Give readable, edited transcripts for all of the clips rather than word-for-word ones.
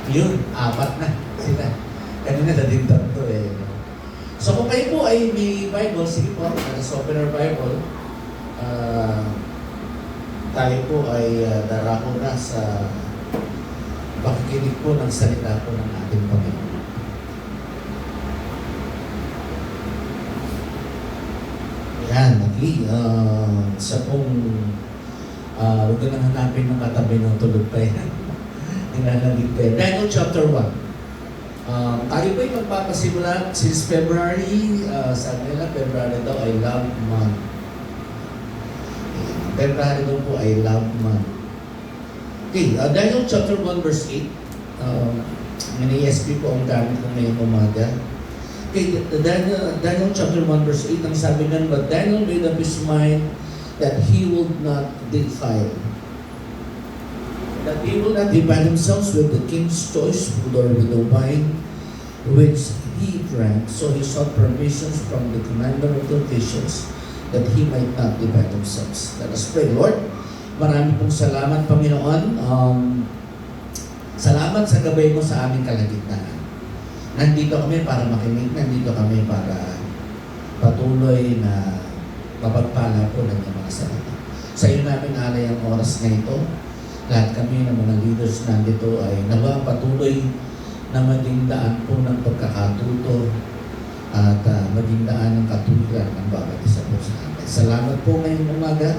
Yun, apat na sila. Kanina na din tatlo eh. So kung kayo po ay may Bible, sige po, let's open our Bible. Tayo po ay darako na sa pakikinig po ng salita po ng ating Panginoon. Yan, sa pong huwag na hanapin ng katabi ng tulog pa yan. Hinanalig pa yan. Daniel chapter 1. Tayo po ay magpapasimula since February. Sabi nila, February daw ay love month. February daw po ay love month. Okay, Daniel chapter 1 verse 8. ESP po ang gamit ko ngayong umaga. Okay, Daniel chapter 1 verse 8, ang sabi nun, but Daniel made up his mind that he would not defile. That he will not divide themselves with the king's choice food or with the wine which he drank. So he sought permissions from the commander of the officials that he might not divide themselves. Let us pray. Lord, marami pong salamat, Panginoon. Salamat sa gabay mo sa aming kalagitnaan. Nandito kami para makinig, nandito kami para patuloy na mapagpala po ng mga salita. Sa iyo namin alay ang oras na ito. Lahat kami ng mga leaders nandito ay nawa patuloy na maging daan po ng pagkakatuto at maging daan ng katuwiran ng bawat isa po sa amin. Salamat po ngayong umaga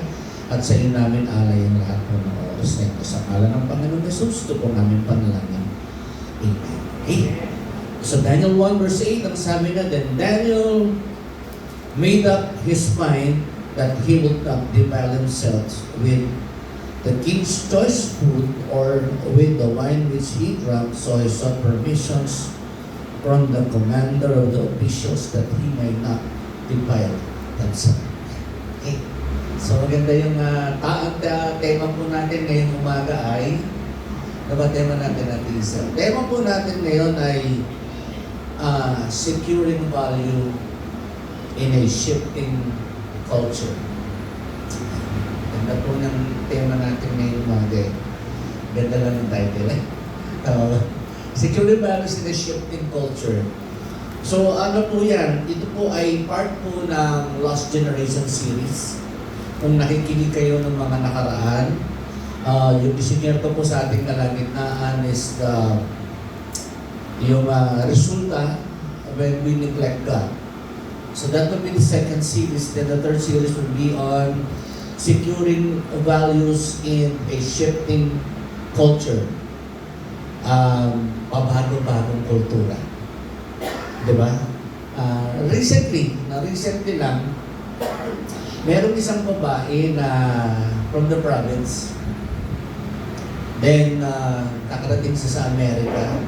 at sa iyo namin alay ang lahat po ng oras na ito. Sa ngalan ng Panginoon Jesus, ito po namin panalangin. Amen. Amen. So Daniel 1 verse 8, ang sabi na, then Daniel made up his mind that he would not defile himself with the king's choice food or with the wine which he drank, so he sought permissions from the commander of the officials that he might not defile themselves. Okay. So maganda yung tema po natin ngayong umaga ay, ano ba tema natin natin isa? Tema po natin ngayon ay securing value in a shifting culture. Ganda po ng tema natin ngayong umaga. Ganda lang ng title eh. Securing values in a shifting culture. So ano po yan? Ito po ay part po ng Lost Generation series. Kung nakikinig kayo ng mga nakaraan, yung isinierto po sa ating kalagitnaan is yung resulta when we neglect God. So that will be the second series. Then the third series will be on securing values in a shifting culture. Pabago-bagong kultura. Diba? Recently lang, meron isang babae na from the province. Then, nakarating siya sa Amerika.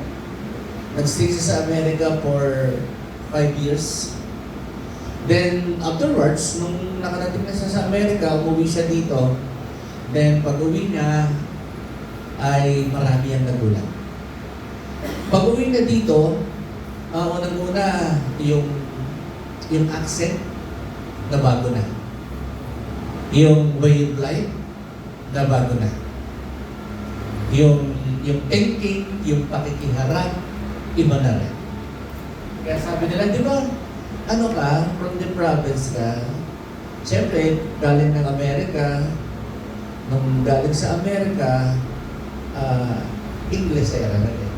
Nag-stay siya sa Amerika for 5 years. Then, afterwards, nung nakarating na siya sa Amerika, umuwi siya dito. Then, pag-uwi niya, ay marami ang nagulat. Pag-uwi na dito, unang-una, yung accent, na bago na. Yung way of life, na bago na. Yung thinking, yung pakikiharap, iba na rin. Kaya sabi nila, di ba, ano ka, from the province ka, siyempre, galing ng Amerika, nung galing sa Amerika, Inglesera na rin.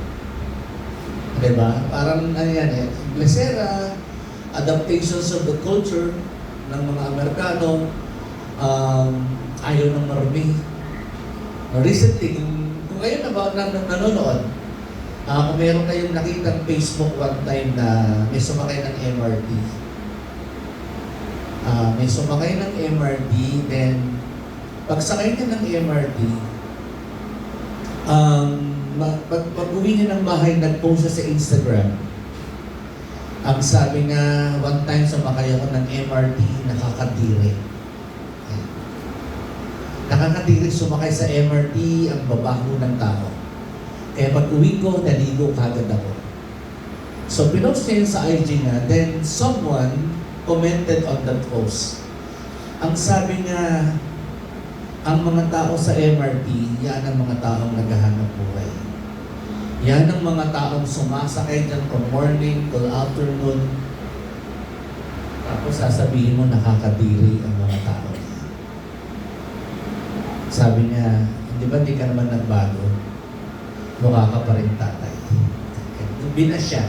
Diba? Parang ano yan eh, Inglesera, adaptations of the culture ng mga Amerikano, ayaw ng marumi. Recently, kung kayo nanonood, kung meron kayong nakitang Facebook one time na may sumakay ng MRT. May sumakay ng MRT, then pagsakay niya ng MRT, pag-uwi niya ng bahay, nag-post siya sa Instagram. Ang sabi nga, one time sumakay ako ng MRT, nakakadiri. Nakakadiri sumakay sa MRT, ang babaho ng tao. Kaya pag-uwi ko, naligo kagad ako. So, pinost niya sa IG niya, then someone commented on that post. Ang sabi niya, ang mga tao sa MRT, yan ang mga taong naghahanap buhay. Yan ang mga taong sumasakay dyan from morning till afternoon. Tapos sasabihin mo nakakadiri ang mga tao. Sabi niya, hindi ba di ka naman nagbago? Mukha ka pa rin tatay. Binas siya.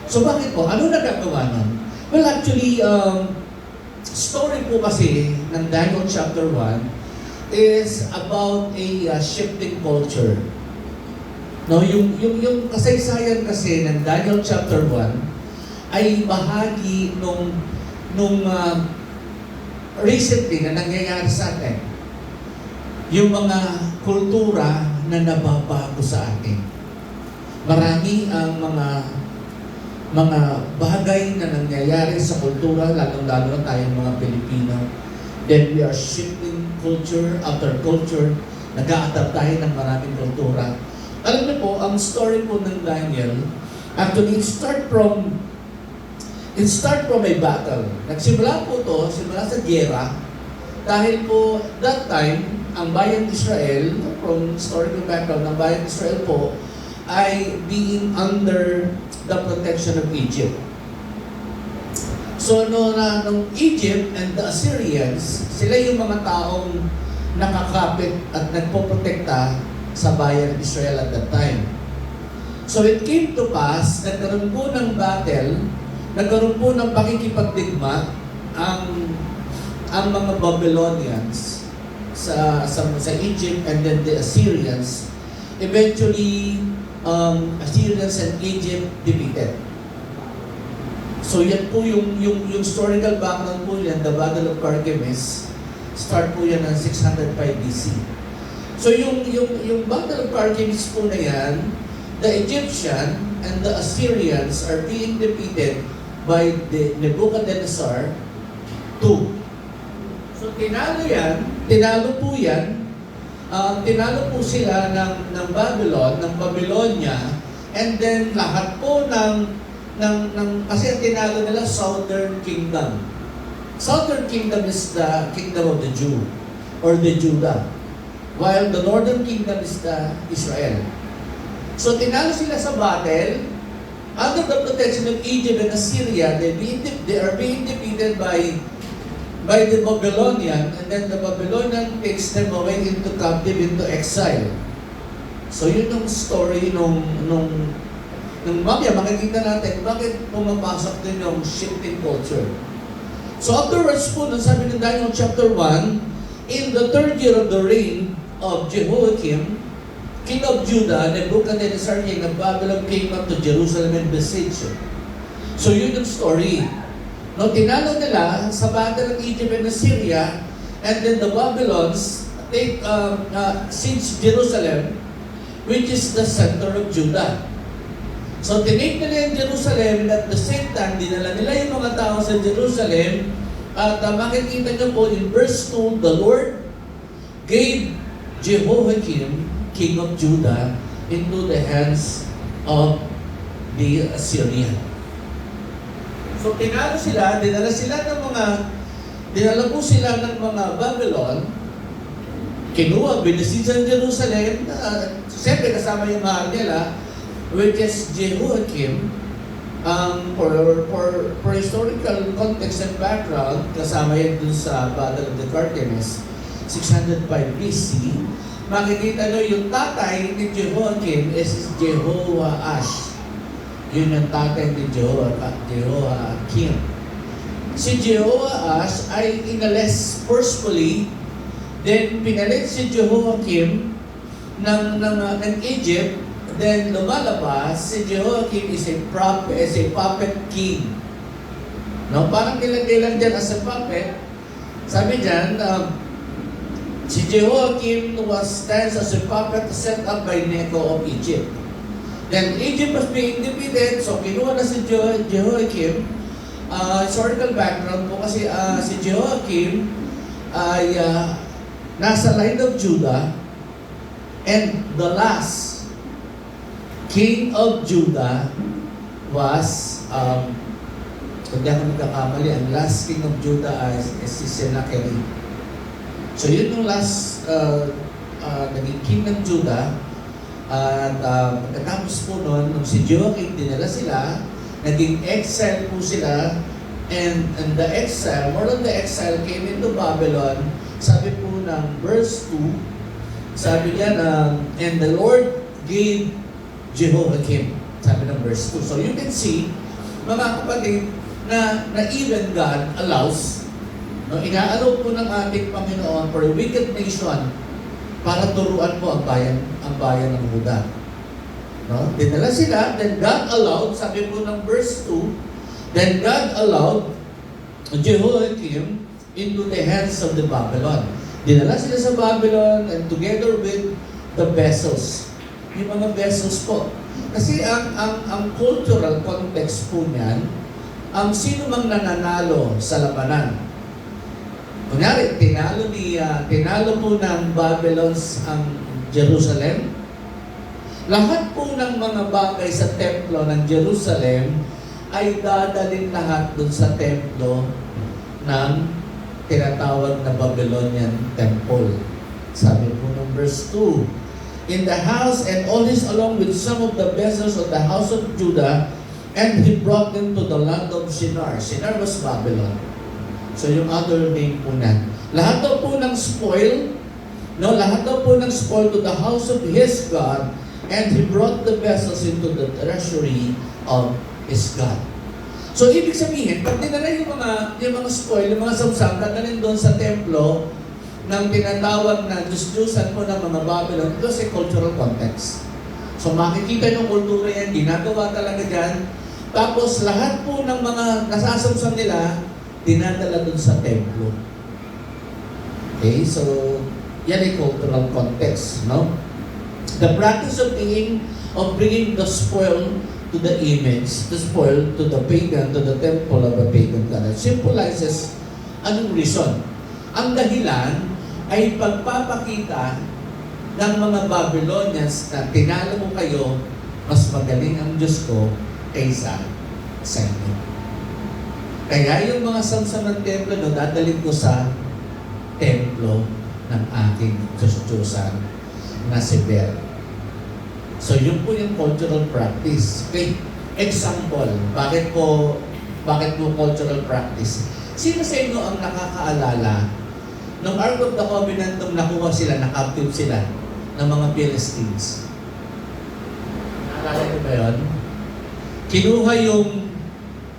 So bakit po? Ano nagagawa nun? Well, actually, story po kasi ng Daniel chapter 1 is about a shifting culture. No, yung kasaysayan kasi ng Daniel chapter 1 ay bahagi nung recently na nangyayari sa atin. Yung mga kultura na nababago sa atin. Marami ang mga bagay na nangyayari sa kultura, lalong-lalo na tayong mga Pilipino. Then we are shifting culture after culture, nag-a-adapt tayo ng maraming kultura. Alam niyo po, ang story po ng Daniel, actually it start from a battle. Nagsimula po to, simula sa giyera, dahil po that time, ang bayan Israel, from historical background, ang bayan Israel po, ay being under the protection of Egypt. So, nung Egypt and the Assyrians, sila yung mga taong nakakapit at nagpoprotekta sa bayan of Israel at that time. So, it came to pass, nagkaroon po ng battle, nagkaroon po ng pakikipagdigma ang mga Babylonians sa Egypt and then the Assyrians. Eventually, Assyrians and Egypt defeated. So yan po yung historical background po yan, the Battle of Carchemish. Start po yan ng 605 BC. So yung Battle of Carchemish po na yan, the Egyptian and the Assyrians are being defeated by the Nebuchadnezzar II. So tinalo po yan, tinalo po sila ng Babylon, ng Babylonia, and then lahat po kasi tinalo nila Southern Kingdom. Southern Kingdom is the kingdom of the Jew, or the Judah, while the Northern Kingdom is the Israel. So tinalo sila sa battle, under the protection of Egypt and Assyria, they are being defeated by the Babylonian, and then the Babylonian takes them away into captive, into exile. So yun ang story nung mamaya makikita natin bakit pumapasok din yung shifting culture. So afterwards po, sabi ng Daniel chapter 1, in the third year of the reign of Jehoiakim, king of Judah, Nebuchadnezzar, king of Babylon, came up to Jerusalem and besieged it. So yun yung story. No, tinalo nila sa battle ng Egypt and Assyria, and then the Babylons take siege Jerusalem, which is the center of Judah. So tinake nila yung Jerusalem, and at the same time, dinala nila yung mga tao sa Jerusalem, at makikita nyo po in verse 2, the Lord gave Jehoiakim, king of Judah, into the hands of the Assyrian. So tinalo sila, dinala po sila ng mga Babylon, kinuha, binisisan Jerusalem, siyempre kasama yung mahal nila, which is Jehoiakim, for historical context and background, kasama yan dun sa Battle of the Carchemish, 605 BC, makikita nyo yung tatay ni Jehoiakim is Jehoash. Yun yung tatay ni Jehoiakim. Si Jehoash ay inalis forcefully, then pinalit si Jehoiakim ng Egypt, then lumalabas, si Jehoiakim is a puppet king. No? Parang nilagay lang dyan as a puppet. Sabi dyan, si Jehoiakim stands as a puppet set up by Necho of Egypt. Then Egypt was being defeated, so kinuha na si Jehoiakim. Historical background po kasi si Jehoiakim ay nasa line of Judah, and the last king of Judah was, kung di ako magkakamali, ang last king of Judah is si Sennacherib. So yun yung last naging king ng Judah. At pagkatapos po noon, nung si Joachim dinala sila, naging exile po sila, and the exile, more than the exile, came into Babylon. Sabi po ng verse 2, sabi niya na, and the Lord gave Jehoiakim. Sabi ng verse 2. So you can see, mga kapatid, na even God allows, no, inaalaw po ng ating Panginoon for a wicked nation para turuan po ang bayan ng Huda. No? Dinala sila, then God allowed, sabi po ng verse 2, then God allowed Jehoiakim into the hands of the Babylon. Dinala sila sa Babylon and together with the vessels. Yung mga vessels po. Kasi ang cultural context po niyan, ang sino mang nananalo sa labanan. Kunyari, tinalo po ng Babylons ang Jerusalem. Lahat po ng mga bagay sa templo ng Jerusalem ay dadalhin lahat dun sa templo ng tinatawag na Babylonian Temple. Sabi po ng verse 2, in the house and all this along with some of the vessels of the house of Judah, and he brought them to the land of Shinar. Shinar was Babylon. So yung other name po na. Lahat daw po ng spoil, no, lahat daw po ng spoil to the house of his God, and he brought the vessels into the treasury of his God. So ibig sabihin, pag dinala yung mga spoil, yung mga samsam, dadalhin doon sa templo ng tinatawag na Diyos-Diyosan po ng mga Babylon, ito sa cultural context. So makikita yung kultura yan, ginagawa talaga dyan. Tapos lahat po ng mga nasasamsam nila, dinadala dun sa templo. Okay, so yan ay cultural context, no? The practice of bringing the spoil to the image, the spoil to the pagan, to the temple of a pagan god, symbolizes anong reason? Ang dahilan ay pagpapakita ng mga Babylonians na tinalo mo kayo, mas magaling ang Diyos ko kaysa sa inyo. Kaya yung mga samsam ng templo, no, dadalhin ko sa templo ng aking Diyos-Diyosan na si Bel. So yun po yung cultural practice. Okay, example, bakit po cultural practice? Sino sa inyo ang nakakaalala nung Ark of the Covenant, nung nakuha sila, na-captive sila ng mga Philistines? Naalala niyo ba yun? Kinuha yung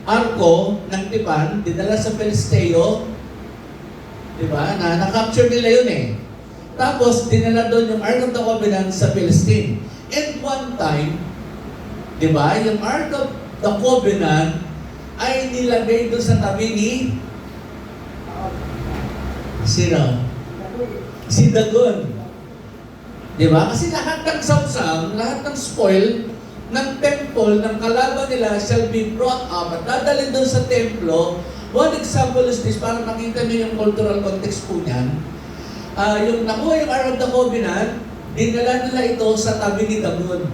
arko ng tipan, dinala sa Filisteo, di ba? Na-capture nila yun eh. Tapos, dinala doon yung Ark of the Covenant sa Philistine. And one time, di ba, yung Ark of the Covenant ay nilagay doon sa tabi ni sino? Si Dagon. Di ba? Kasi lahat ng samsam, lahat ng spoil ng temple, ng kalaban nila shall be brought up at dadalhin doon sa templo. One example is this, para makita niyo yung cultural context po niyan. Yung nakuha yung Ark of the Covenant, dinala nila ito sa tabi ni Dagon.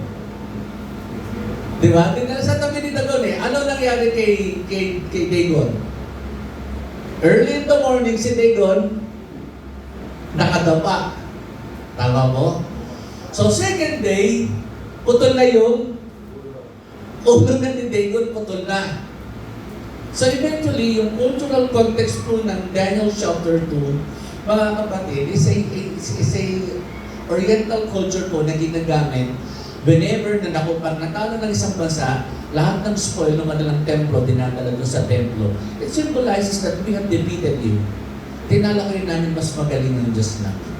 Di ba? Dinala sa tabi ni Dagon eh. Ano nangyari kay Dagon? Early in the morning, si Dagon nakadapa. Tama mo? So second day, putol na yung ulo na ni Dagon, putol na. So eventually, yung cultural context po ng Daniel chapter 2, mga kapatid, is a Oriental culture po na ginagamit whenever na natalo ng isang bansa, lahat ng spoil ng kanilang templo, dinadala doon sa templo. It symbolizes that we have defeated you. Tinala kayo namin, mas magaling ng Diyos namin.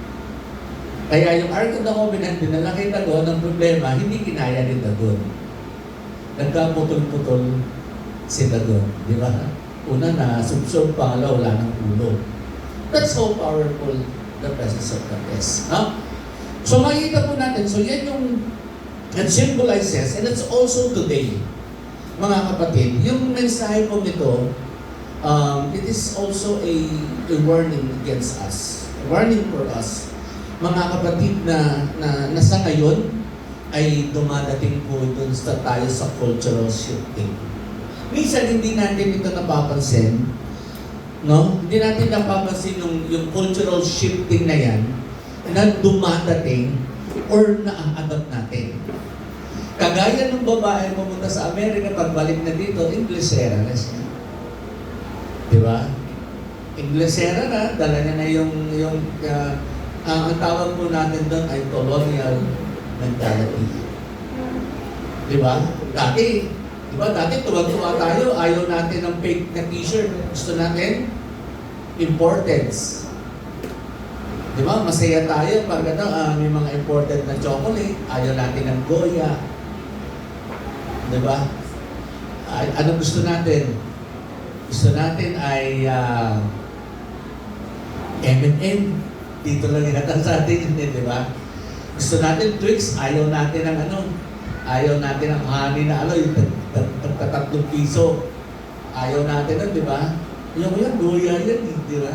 Kaya yung Ark of the Covenant, dinala kay Dagon, ang problema, hindi kinaya ni Dagon. Nagkaputol-putol si Dagon. Di ba? Una na, subsob, pangalaw, wala ng ulo. That's how powerful the presence of God is. No? So makikita po natin, so yan yung it symbolizes, and it's also today, mga kapatid, yung mensahe po nito, it is also a warning against us. A warning for us. Mga kapatid na sa ngayon, ay dumadating po dun sa tayo sa cultural shifting. Minsan hindi natin ito napapansin, no? Hindi natin napapansin yung cultural shifting na yan na dumadating or na-adapt natin. Kagaya ng babae pumunta sa Amerika, pagbalik na dito, Inglesera na siya. Di ba? Inglesera na, dala niya na ang tawag po natin doon ay colonial mentality. Di ba? Dati tuwag-tuwa tayo, ayaw natin ng fake na t-shirt. Gusto natin imported. Di ba? Masaya tayo pag may mga imported na chocolate, ayaw natin ng Goya. Di ba? Ano gusto natin? Gusto natin ay M&M. Dito lang yata sa atin, di ba? Gusto natin Twix, ayaw natin ng ayaw natin ng honey na yung 3 piso. Ayaw natin di ba? Yung Goya yan, di ba?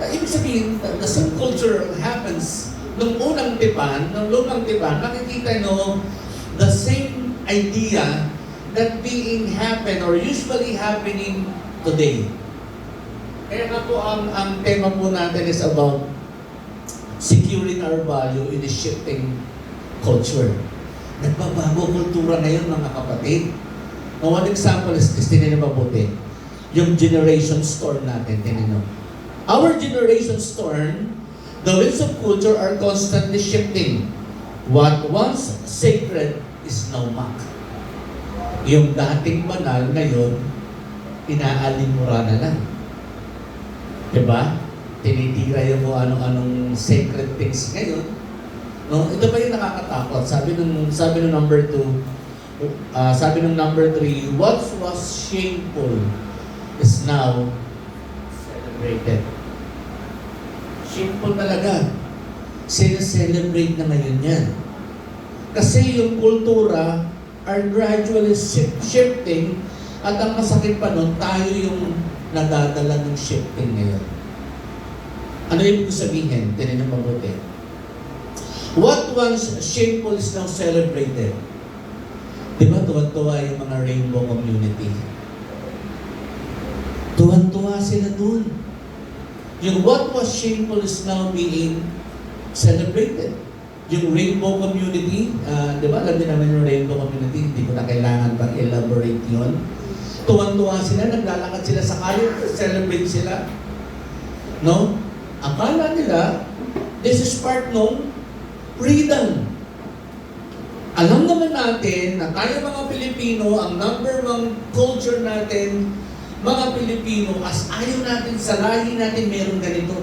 Ibig sabihin, the same culture happens nung lumang tipan, makikita the same idea that being happen or usually happening today. Kaya nga po, ang tema po natin is about securing our value in a shifting culture. Nagbabago kultura ngayon, mga kapatid. Now, one example is, tinin mabuti, yung generation storm natin, tinin. Our generation storm, the winds of culture are constantly shifting. What once sacred is now mock. Yung dating banal ngayon, inaalimura na lang. Diba? Tinitira yung anong sacred things ngayon. No? Ito ba yung nakakatakot? Sabi ng number 2, sabi ng number 3, what was shameful is now celebrated. Shameful talaga. Sineselebrate na ngayon yan. Kasi yung kultura are gradually shifting at ang masakit pa nun, tayo yung nadadala ng shifting ngayon. Ano ibig sabihin? Tinin mo mabuti. What once shameful is now celebrated. Di ba tuwan-tuwa yung mga rainbow community? Tuwan-tuwa sila dun. Yung what was shameful is now being celebrated. Yung rainbow community, di ba? Alam niyo naman yung rainbow community, hindi ko na kailangan pang elaborate yun. Tuwan-tuwa sila, naglalakad sila sa kalye, celebrate sila. No? Akala nila, this is part ng freedom. Alam naman natin na tayo mga Pilipino, ang number 1 culture natin, mga Pilipino, as ayaw natin sa lahi natin meron ganito.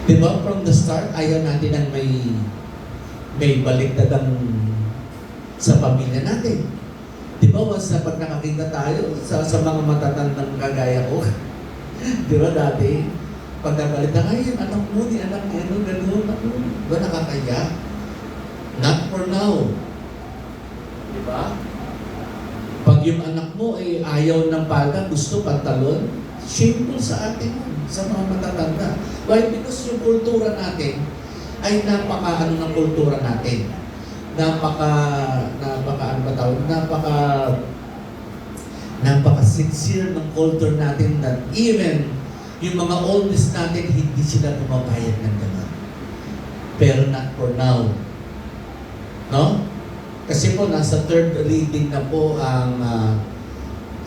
Diba? From the start, ayaw natin ang may baliktad sa pamilya natin. Diba? Once na pag nakakita tayo sa mga matatandang kagaya ko, diba dati, pag nabalita, ay, anak mo, gano'n, ba nakakaya? Not for now. Diba? Pag yung anak mo ay ayaw ng palda, gusto pantalon, shameful sa atin sa mga matatanda. Why? Because yung kultura natin ay napaka ng kultura natin. Napaka sincere ng culture natin that even yung mga oldest natin, hindi sila pumabayad ng gano'n. Pero not for now. No? Kasi po, nasa 3rd reading na po ang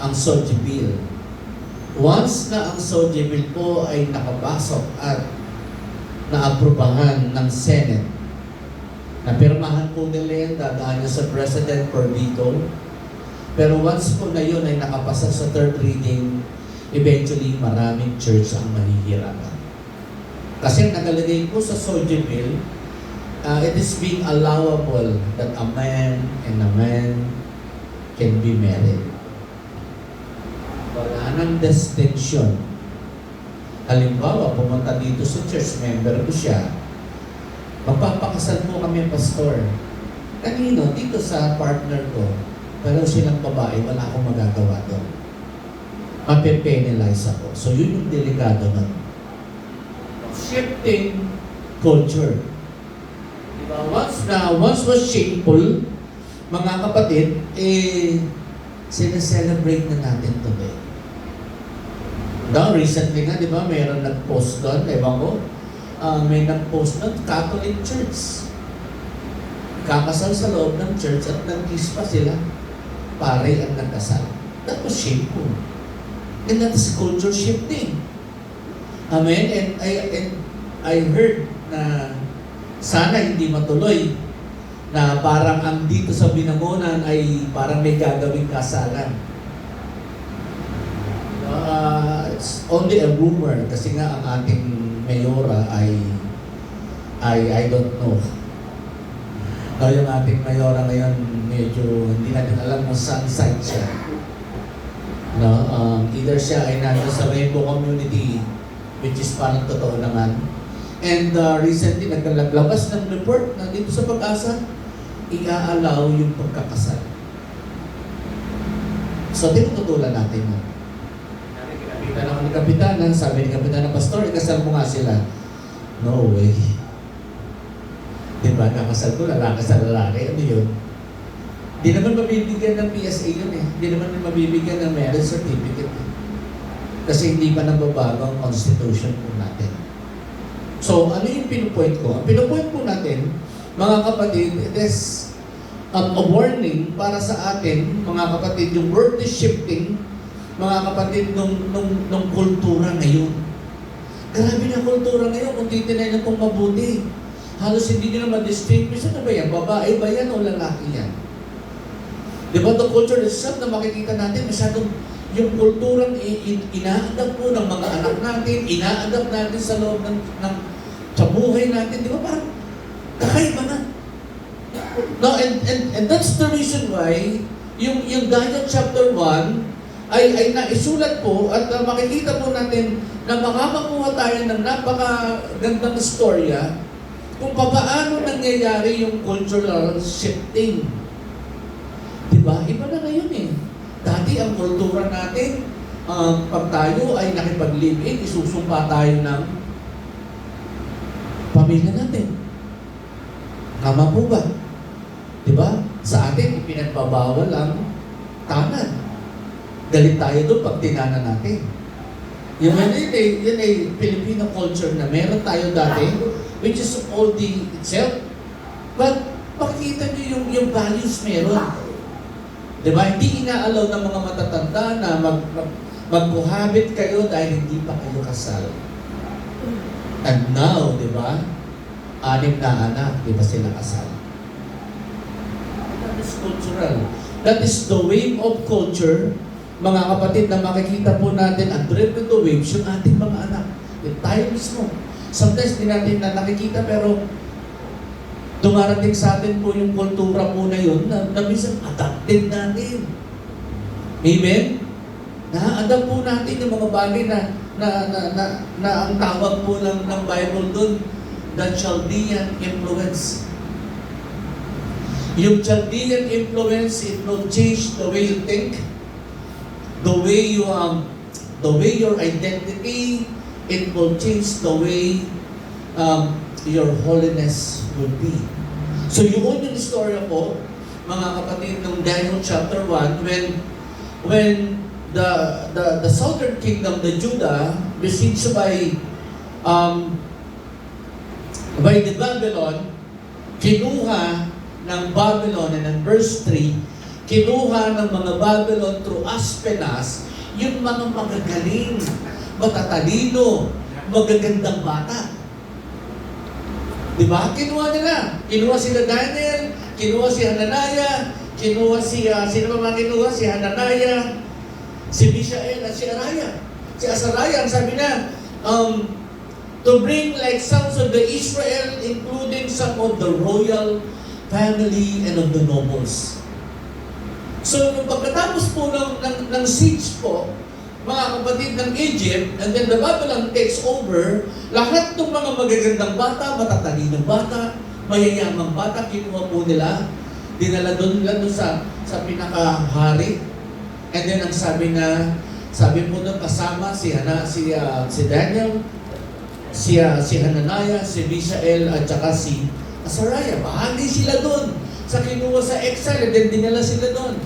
SOGI Bill. Once na ang SOGI Bill po ay nakapasok at naaprubahan ng Senate, napirmahan po nila yan, dadaan niya sa President for veto. Pero once po na yun ay nakapasa sa 3rd reading, eventually maraming church ang mahihirapan. Kasi nakalagay po sa SOGI Bill, it is being allowable that a man and a man can be married. Wala nang distinction. Halimbawa, pumunta dito sa church, member ko siya, magpapakasal po kami, pastor. Kanino? Dito sa partner ko. Pero silang babae, wala akong magagawa doon. Mape-penalize ako. So yun yung delikado nun. Shifting culture. Diba? Once was shameful, mga kapatid, sineselebrate na natin today. Recently nga, di ba, mayroon nag-post doon, ewan ko, may nag-post doon, Catholic Church. Nagkakasal sa loob ng church at nag-kiss pa sila. Pare ang nagkasal. That was shameful. And that is culture shifting. Amen? And I heard na sana hindi matuloy na parang ang dito sa Binangonan ay parang may gagawing kasalan. It's only a rumor kasi nga ang ating mayora ay I don't know. Yung ating mayora ngayon medyo hindi natin alam kung saan side siya. No, either siya ay nandun sa Rainbow Community, which is parang totoo naman. And recently, naglalabas ng report na dito sa Pag-asa, i-allow yung pagkakasal. So, tinututulan natin mo. Kinapitan ako ni Kapitana, sabi ni Kapitana, Pastor, ikasal mo nga sila. No way. Diba, nakasal ko, lalaki sa lalaki. Ano yun? Di naman mabibigyan ng PSA yun eh. Di naman mabibigyan ng marriage certificate eh. Kasi hindi pa nababago ang constitution po natin. So, ano yung pinupoint ko? Ang pinupoint po natin, mga kapatid, it is a warning para sa atin, mga kapatid, yung world is shifting, mga kapatid, nung kultura ngayon. Grabe na kultura ngayon kung titinayin kung mabuti. Halos hindi nila ma-distinguish. Ano ba yan? Babae ba yan o lalaki yan? Di ba the culture itself na makikita natin, masyadong yung kulturang ina-adapt po ng mga anak natin, ina-adapt natin sa loob sa buhay natin. Di ba parang kakaiba na? No, and that's the reason why yung Daniel chapter 1 ay naisulat po at makikita po natin na makakakuha tayo ng napakagandang istorya kung paano nangyayari yung cultural shifting. Diba? Iba na ngayon eh. Dati ang kultura natin, pag tayo ay nakipag-live-in, isusumpa tayo ng pamilya natin. Tama po ba? Diba? Sa atin, ipinagbabawal ang tanad. Galit tayo doon pag tinana natin. Yan ay Filipino culture na meron tayo dati, which is oldie itself. But makikita nyo yung values meron. Diba? Hindi inaalaw ng mga matatanda na magkuhabit kayo dahil hindi pa kayo kasal. And now, diba? 6 na anak, di ba sila kasal? That is cultural. That is the wave of culture, mga kapatid, na makikita po natin ang drift of the waves, yung ating mga anak. Yung tayo mismo. Sometimes di natin na nakikita pero dumarating sa atin po yung kultura po na yun na minsan adapted natin. Amen? Na-adapt po natin yung mga bagay na ang tawag po ng Bible doon, the Chaldean influence. Yung Chaldean influence, it will change the way you think, the way your identity, it will change the way your holiness will be. So yun yung istorya po, mga kapatid, ng Daniel chapter 1, when the southern kingdom, the Judah, besieged by the Babylon, kinuha ng Babylon, and in verse 3, kinuha ng mga Babylon through Aspenas, yung mga magagaling, matatalino, magagandang bata. Diba? Kinuha nila. Kinuha sila Daniel, kinuha si Hananiah, kinuha sino ba kinuha? Si Hananiah, si Mishael, at si Araya. Si Azariah, ang sabi na, to bring like sons of the Israel, including some of the royal family and of the nobles. So, nung pagkatapos po ng siege po, mga kapatid ng Egypt, and then the Babylon takes over, lahat ng mga magagandang bata, matatalinong bata, mayayamang bata, kinuha po nila, dinala doon sa pinakahari. And then ang sabi po doon kasama si Daniel, si Hananiah, si Mishael, at saka si Azariah. Bahagi sila doon sa kinuha sa exile, and then dinala sila doon.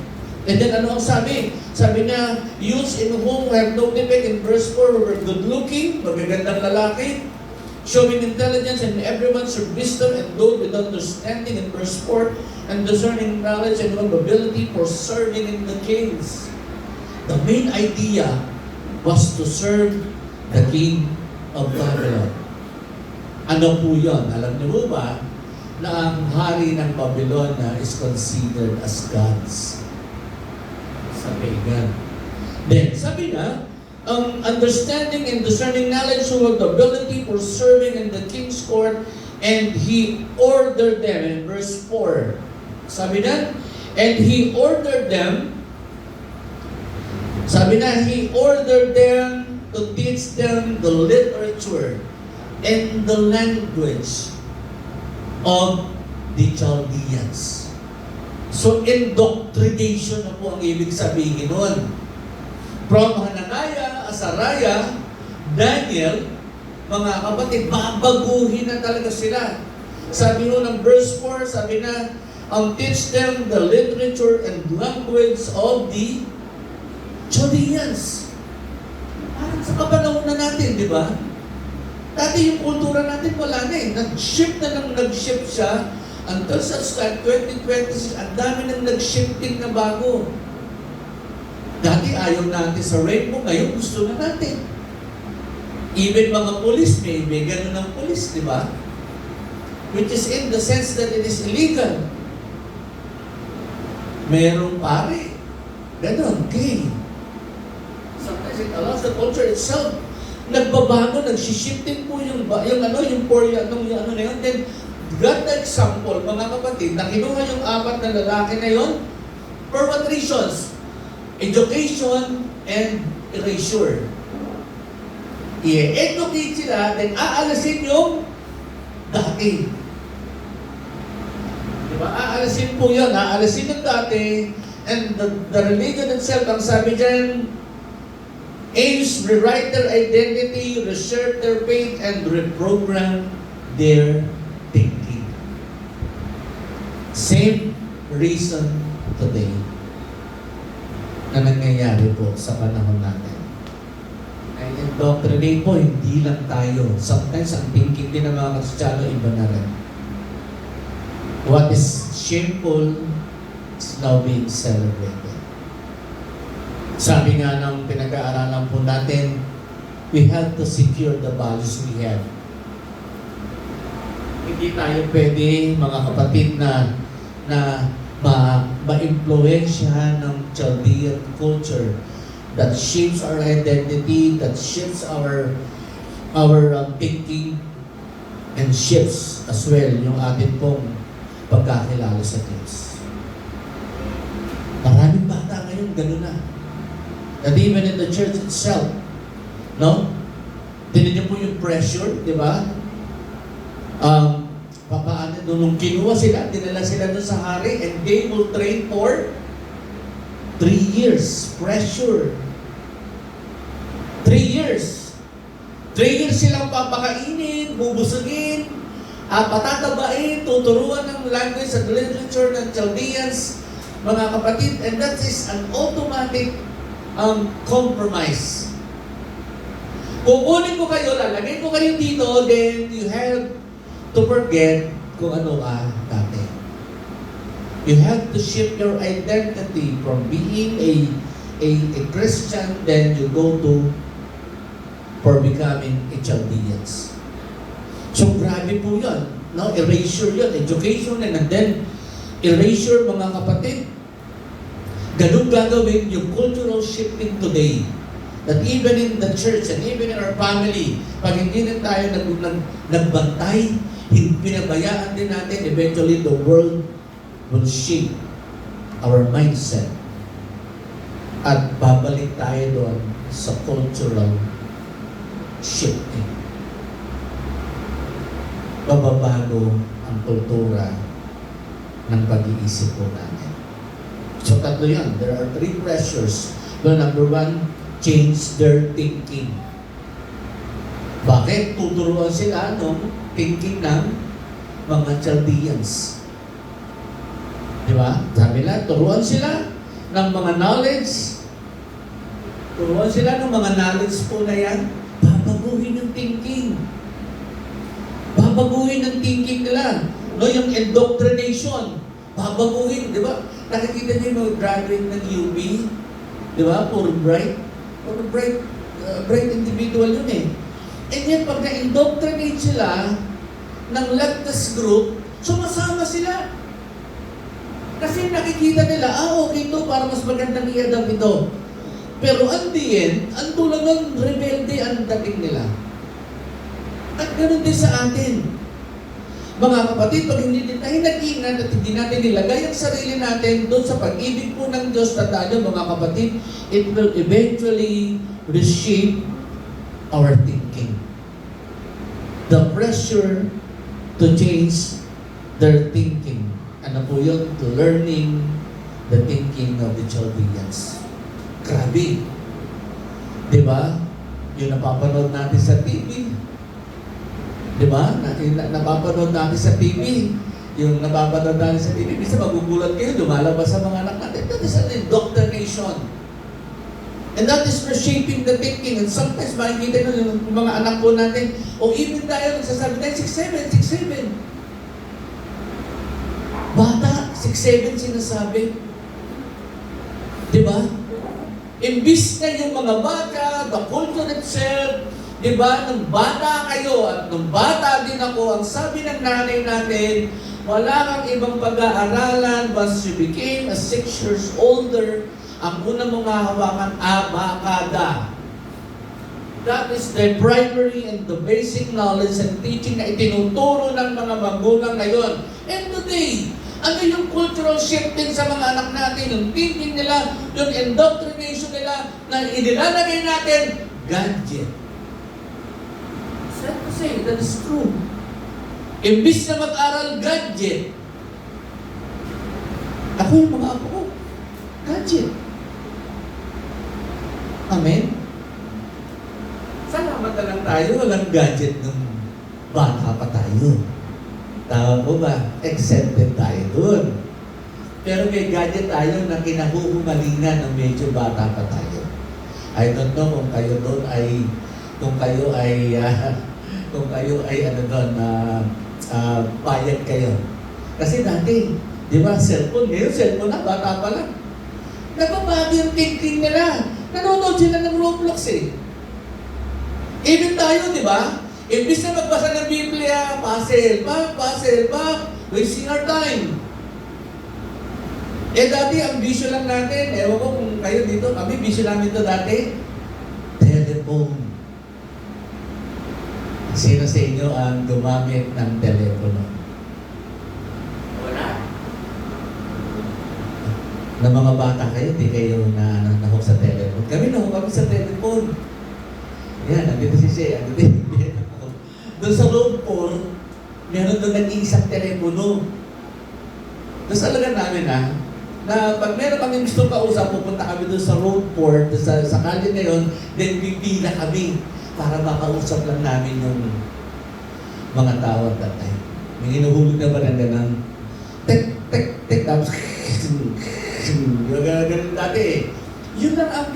And then ano ang sabi? Sabi niya, youths in whom have no defect, in verse 4, were good-looking, magagandang lalaki, showing intelligence in everyone, serve wisdom, and those with understanding in verse 4, and discerning knowledge and ability for serving in the kings. The main idea was to serve the king of Babylon. Ano po yun? Alam niyo po ba na ang hari ng Babylon is considered as gods sa pagan? Then, sabi na, understanding and discerning knowledge with ability for serving in the king's court, and he ordered them in verse 4. Sabi na, and he ordered them, sabi na, he ordered them to teach them the literature and the language of the Chaldeans. So, indoctrination na po ang ibig sabihin nun. From Hananiah, Azariah, Daniel, mga kapatid, babaguhin na talaga sila. Sabi nun ng verse 4, sabi na, teach them the literature and language of the Chaldeans. Parang sa kapanahon na natin, di ba? Dati yung kultura natin wala na eh. Nag-shift siya until such time 2026, ang dami nang nag-shifting na bago. Dati ayaw natin sa rainbow, ngayon gusto na natin. Even mga pulis, may ganun ng pulis, di ba? Which is in the sense that it is illegal. Merong pare, ganun, gay. Sometimes it allows the culture itself. Nagbabago, nagsishifting po yung Korea, ano na yun. Then, God the example, mga kapatid, na kinuha yung 4 na lalaki na yun, for what reasons? Education and erasure. I-educate sila, then aalasin yung dati. Diba? Aalasin po yun, aalasin yung dati, and the religion itself, ang sabi dyan, aims rewrite their identity, reserve their faith, and reprogram their thinking. Same reason today na nangyayari po sa panahon natin. Ay indoctrinate po, hindi lang tayo. Sometimes ang thinking din ng mga Kristiyano iba na rin. What is shameful is now being celebrated. Sabi nga ng pinag-aaralan po natin, we have to secure the values we have. Hindi tayo pwede, mga kapatid, na ma-impluensyahan ng Chaldean culture that shapes our identity, that shapes our thinking, and shapes as well yung atin pong pagkakilala sa Diyos. Maraming bata ngayon, gano'n na. That even in the church itself, no? Tinan niyo po yung pressure, di ba? Papaano doon, nung kinuha sila, dinala sila doon sa hari, and they will train for 3 years. Pressure. 3 years. 3 years silang papakainin, bubusugin, patatabain, tuturuan ng language at literature ng Chaldeans, mga kapatid, and that is an automatic compromise. Kukunin ko kayo, lalagay ko kayo dito, then you have to forget kung ano ka dati. You have to shift your identity from being a Christian, then you go to for becoming a Chaldeans. So grabe po yun. No? Erasure yun, education, and then erasure, mga kapatid. Ganun gagawin yung cultural shifting today. That even in the church and even in our family, pag hindi na tayo nagbantay, pinabayaan din natin, eventually the world will shape our mindset. At babalik tayo doon sa cultural shifting. Bababago ang kultura ng pag-iisip po natin. So, tatlo yan. There are 3 pressures. Well, number 1, change their thinking. Bakit? Tuturuan sila ng thinking ng mga Chaldeans. Di ba? Sabi na, turuan sila ng mga knowledge. Turuan sila ng mga knowledge po na yan. Babaguhin yung thinking. Babaguhin ang thinking nila. No, yung indoctrination. Babaguhin, di ba? Nakikita niyo yung mga graduate ng UP? Di ba? Puro bright. Puro bright individual yun eh. And yet, pag na-indoctrinate sila ng leftist group, sumasama sila. Kasi nakikita nila, okay to, para mas magandang i-adapt ito. Pero at the end, ang tulad ng rebelde ang dating nila. At ganoon din sa atin. Mga kapatid, pag hindi tayo nag-ingat at hindi natin nilagay ang sarili natin doon sa pag-ibig po ng Diyos, tandaan nyo, mga kapatid, it will eventually reshape our thinking. The pressure to change their thinking. Ano po yun? To learning the thinking of the Chaldeans. Grabe. Diba? Yung napapanood natin sa TV. Diba? Napapanood natin sa TV. Yung napapanood natin sa TV. Bisa magugulat kayo, lumalabas sa mga anak natin. That is an indoctrination. And that is reshaping the thinking. And sometimes makikita nyo yung mga anak po natin, o even tayo nagsasabi tayo, 6'7". Bata, 6'7" sinasabi. Diba? Imbis na yung mga bata, the culture itself, diba, nung bata kayo at nung bata din ako, ang sabi ng nanay natin, wala kang ibang pag-aaralan once you became a 6 years older, ang una mong hahawakan, abakada. That is the primary and the basic knowledge and teaching na itinuturo ng mga magulang ngayon. And today, ano yung cultural shifting sa mga anak natin, yung thinking nila, yung indoctrination nila, na inilalagay natin, gadget. Sad to say, that is true. Imbis na mag-aral, gadget. Ako yung mga apo ko, gadget. Amen? Salamat na lang tayo, walang gadget ng bata pa tayo. Tama po ba? Exempted tayo dun. Pero may gadget tayo na kinahuhumalingan ng medyo bata pa tayo. I don't know kung kayo doon ay, kung kayo ay ano doon, bayad kayo. Kasi dati, di ba, cellphone, ngayon cellphone na, bata pa lang. Nababago yung thinking nila. Nanonood sila ng Roblox eh. Even tayo, di ba? Imbis na magbasa ng Biblia, puzzle pa, wasting our time. Eh dati, ang bisyo lang natin, ewan ko kung kayo dito, kami bisyo namin ito dati, telephone. Sino sa inyo ang gumamit ng telepono? Wala. Na mga bata kayo, di kayo nahok sa telephone. Kami nahok kami sa telephone. Yan, nandito si Shea, nandito. Doon sa road 4, meron doon nag-iisang telepono. Doon sa alaga namin na pag meron kami gusto kausap, pupunta kami doon sa road 4, doon sa kalye na yun, then pipila kami para makausap lang namin yung mga tao at that time. May hinuhulog na ba ng ganang tek, tapos yung ganun dati eh. Yun lang ang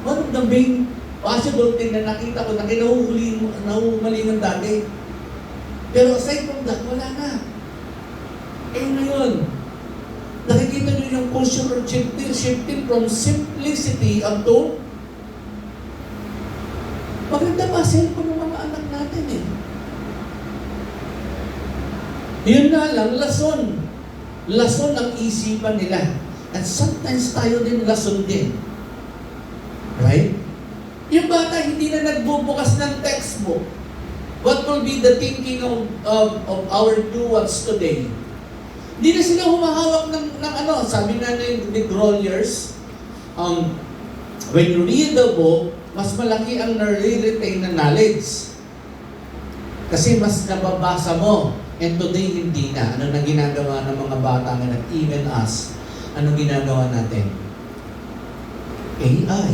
one of the main possible thing na nakita ko na kinahuhumalingan dati. Pero aside from that, wala na. Eh ngayon, nakikita nyo yung cultural shifting from simplicity to maganda pa cellphone ng mga anak natin eh. Yun na lang, lason. Lason ang isipan nila. And sometimes tayo din lason din. Right? Yung bata hindi na nagbubukas ng textbook. What will be the thinking of our new ones today? Hindi na sila humahawak ng ano, sabi nga ni Groliers, when you read the book, mas malaki ang nare-retain na knowledge. Kasi mas nababasa mo. And today, hindi na. Ano na ginagawa ng mga bata nga, even us, ano ginagawa natin? AI.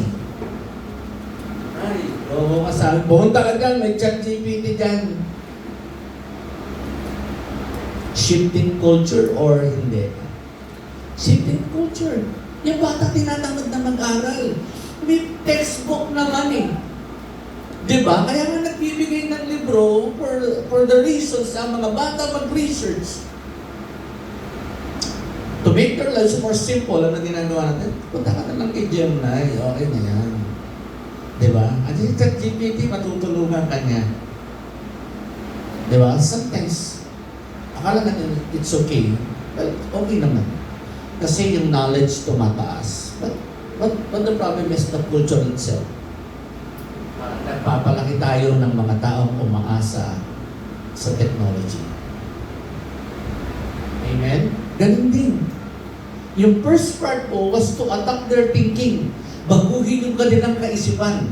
Ay, oo kasabi. Pumunta ka dyan, may ChatGPT dyan. Shifting culture or hindi? Shifting culture. Yung bata tinatamad na mag-aral. May textbook naman eh. Diba? Kaya nga nagbibigay ng libro. libro for the reasons na mga bata mag-research. To make their lives more simple, ano ginagawa natin? Punta ka na lang kay Gemini, okay na yan. Diba? At yung ChatGPT, matutulungan ka niya. Diba? Sometimes, akala natin it's okay. Well, okay naman. Kasi yung knowledge tumataas. But the problem is the culture itself. Nagpapalaki tayo ng mga taong umaasa sa technology. Amen? Ganun din. Yung first part po was to attack their thinking. Baguhin yung kanilang kaisipan.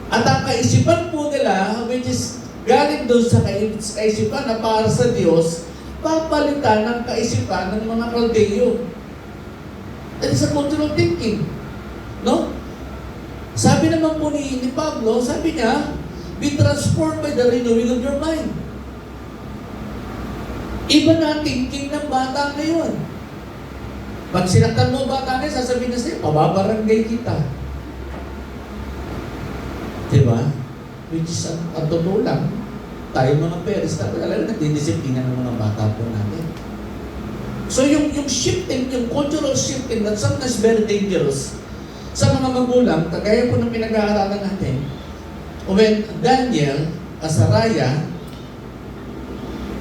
At ang kaisipan po nila, which is galing doon sa kaisipan na para sa Diyos, papalitan ng kaisipan ng mga Kaldeo. That is a cultural thinking. No? Sabi naman po ni Pablo, sabi niya, be transformed by the renewing of your mind. Iba na thinking ng bata ngayon. Pag sinaktan mo bata ngayon, sasabihin na sa'yo, pababarangay kita. Diba? Which is, ang totoo lang, tayo mga parents, dapat alam na nagdidisiplina ng mga bata po natin. So yung shifting, yung cultural shifting, that's sometimes very dangerous sa mga magulang, kagaya po ng pinag-aaralan natin. When Daniel, Azariah,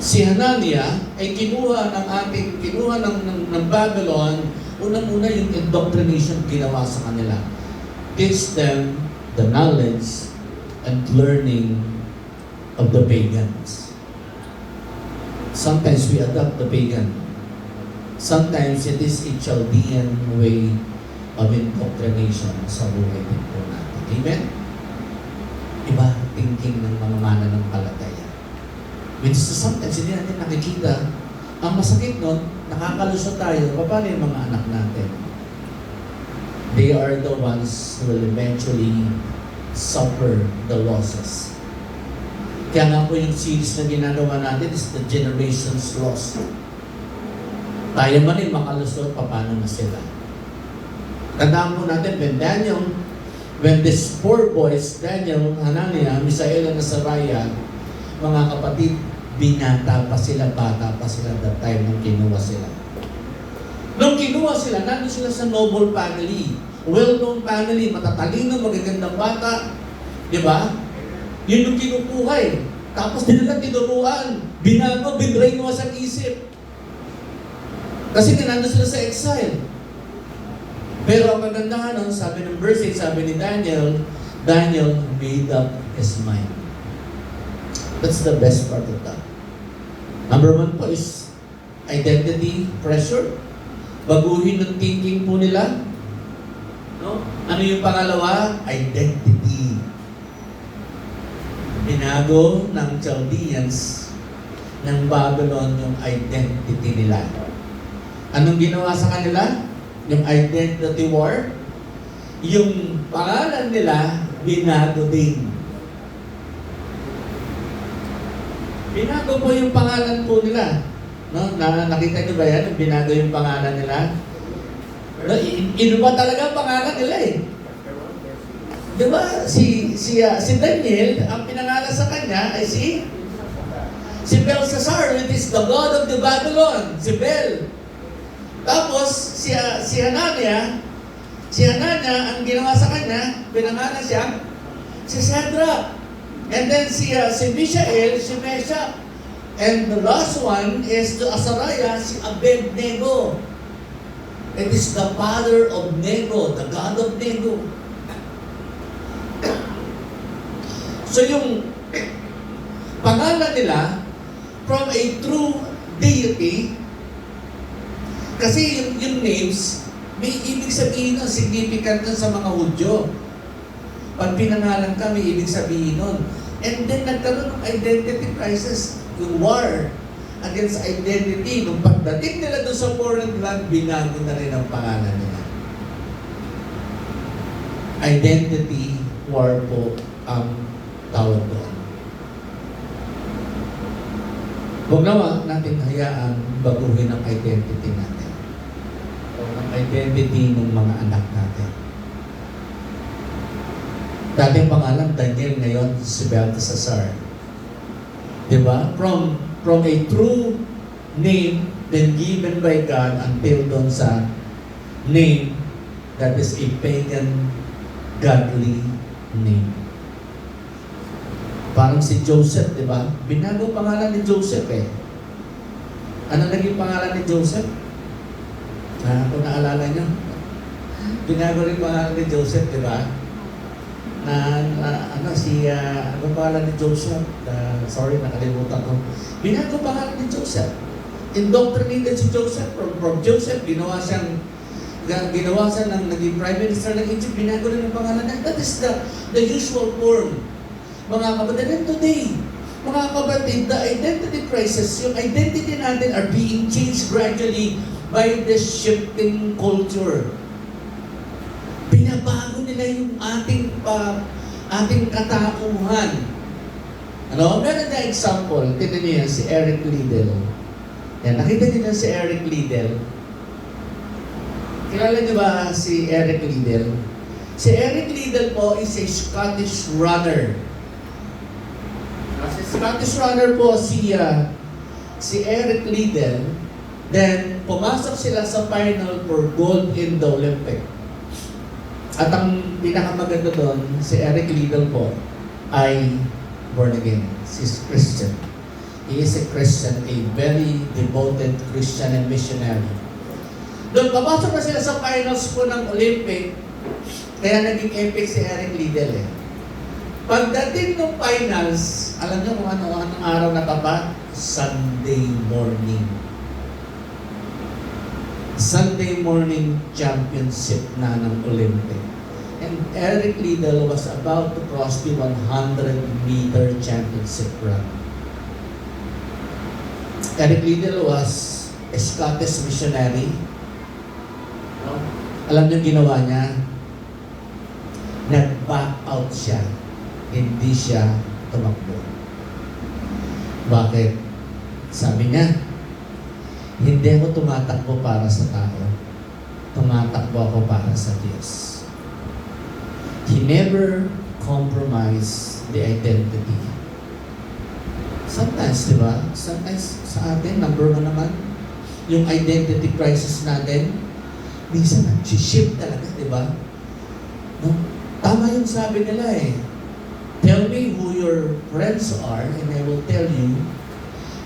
si Hanania ay kinuha ng Babylon, unang-una yung indoctrination ginawa sa kanila. Teach them the knowledge and learning of the pagans. Sometimes we adopt the pagan. Sometimes it is a Chaldean way of indoctrination sa buhay din po natin. Amen? Iba thinking ng mga mananampalataya. Which is sometimes hindi natin nakikita. Ang masakit nun, nakakalusot tayo. Paano yung mga anak natin? They are the ones who will eventually suffer the losses. Kaya nga po yung series na ginagawa natin is the Generations Lost. Tayo man rin makalusot, paano na sila? Tandaan po natin, when these four boys, Daniel, Hananiah, Misael, and Azariah, mga kapatid, binata pa sila, bata pa sila that time nung kinuha sila. Nung kinuha sila, nandun sila sa noble family. Well-known family, matatalino, magagandang bata. Di ba? Yun yung kinukuhay. Tapos nila tinuruan, binago, binrainwash ang isip. Kasi nandun sila sa exile. Pero ang kagandahan nun, sabi ng verse 8, sabi ni Daniel, Daniel made up his mind. That's the best part of that. Number one po is identity pressure. Baguhin ng thinking po nila. No? Ano yung pangalawa? Identity. Binago ng Chaldeans ng Babylon yung identity nila. Anong ginawa sa kanila? Yung identity war. Yung pangalan nila, binago din. Binago po yung pangalan po nila. No? Nakita niyo ba yan? Binago yung pangalan nila. Inuba talaga ang pangalan nila eh. Diba? Si Daniel, ang pinangalan sa kanya ay si Belshazzar, which is the god of the Babylon. Si Bel. Tapos, si Hanania, ang ginawa sa kanya, pinangalan siya, si Shadrach. And then si Mishael, si Meshach. And the last one is to Azariah, si Abednego. It is the father of Nego, the god of Nego. So yung pangalan nila, from a true deity, kasi yung names, may ibig sabihin nun, significant nun sa mga Hudyo. Pag pinangalan ka, may ibig sabihin nun. And then nagkaroon ng identity crisis, yung war against identity. Nung pagdating nila doon sa foreign land, binago na rin ang pangalan nila. Identity war po ang tawag doon. Huwag naman natin hayaan baguhin ang identity natin. O ang identity ng mga anak natin. Dating pangalan, Daniel, ngayon si Belshazzar. Di ba? From a true name then given by God until doon sa name that is a pagan, godly name. Parang si Joseph, di ba? Binago pangalan ni Joseph eh. Ano naging pangalan ni Joseph? Kung naalala nyo. Binago rin pangalan ni Joseph, di ba? Ano pangalan ni Joseph? Sorry, nakalimutan ko. Binago pangalan ni Joseph. Indoctrinated si Joseph. From Joseph, ginawa siya ng naging Prime Minister ng Egypt. Binago rin ang pangalan niya. That is the usual form. Mga kapatid, and today, mga kapatid, the identity crisis, yung identity natin are being changed gradually by this shifting culture. Binabago nila yung ating katauhan. Ano? Meron na example, tignan niyo yan, si Eric Liddell. Yan, nakita niyo na si Eric Liddell. Kilala niyo ba si Eric Liddell? Si Eric Liddell po is a Scottish runner. Si Scottish runner po si Eric Liddell. Then, pumasok sila sa final for gold in the Olympic. At ang pinakamaganda doon, si Eric Liddell po ay born again. He's Christian. He is a Christian, a very devoted Christian and missionary. Doon, papasok na sila sa finals po ng Olympic, kaya naging epic si Eric Liddell eh. Pagdating ng finals, alam niyo kung anong araw na ba? Sunday morning. Sunday morning championship na ng Olympic. And Eric Liddell was about to cross the 100-meter championship run. Eric Liddell was a Scottish missionary. Alam niyo ginawa niya? Nag-back out siya. Hindi siya tumakbo. Bakit? Sabi niya, hindi ako tumatakbo para sa tao. Tumatakbo ako para sa Diyos. He never compromised the identity. Sometimes, di ba? Sometimes sa atin, number one naman, yung identity crisis natin, minsan nag-shift talaga, di ba? No? Tama yung sabi nila eh. Tell me who your friends are and I will tell you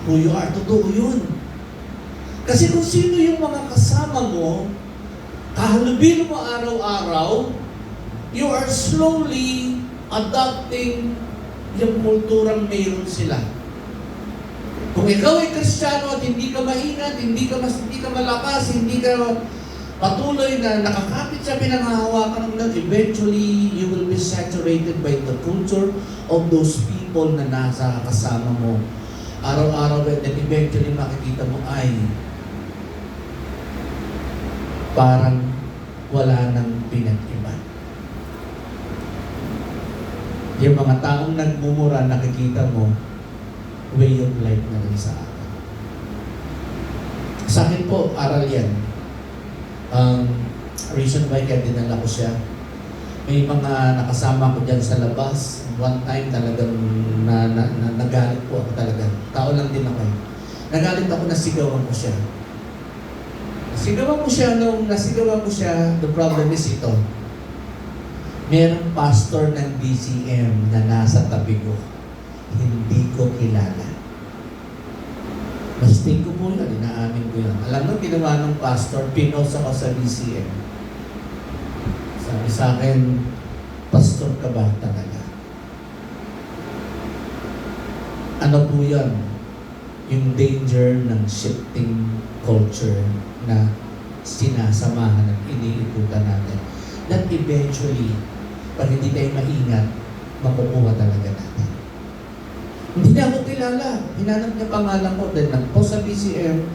who you are. Totoo yun. Kasi kung sino yung mga kasama mo, kahalubilo mo araw-araw, you are slowly adopting yung kulturang mayroon sila. Kung ikaw ay Kristiyano at hindi ka maingat, hindi ka malakas, hindi ka patuloy na nakakapit sa pinangahawakan ng Lord, eventually, you will be saturated by the culture of those people na nasa kasama mo. Araw-araw, and then eventually makikita mo ay parang wala nang pinag-iba. Yung mga taong nagmumura, nakikita mo, way of life na rin sa akin. Sa akin po, aral yan. Reason why kaya dinala ko siya. May mga nakasama ko dyan sa labas. One time talagang nagalit po ako talaga. Tao lang din ako eh. Nagalit ako, nasigawan ko siya. Nung nasigawan ko siya, the problem is ito. Merong pastor ng DCM na nasa tabi ko. Hindi ko kilala. Mistake ko po yun, inaamin ko yun. Alam mo, ginawa ng pastor, pinost ako sa BCM. Sabi sa akin, pastor ka ba talaga? Ano po yan? Yung danger ng shifting culture na sinasamahan at iniikutan natin. That eventually, pag hindi tayo maingat, makukuha talaga natin. Hindi niya ako kilala. Hinanap niya pangalan ko. Then nag-post sa BCM.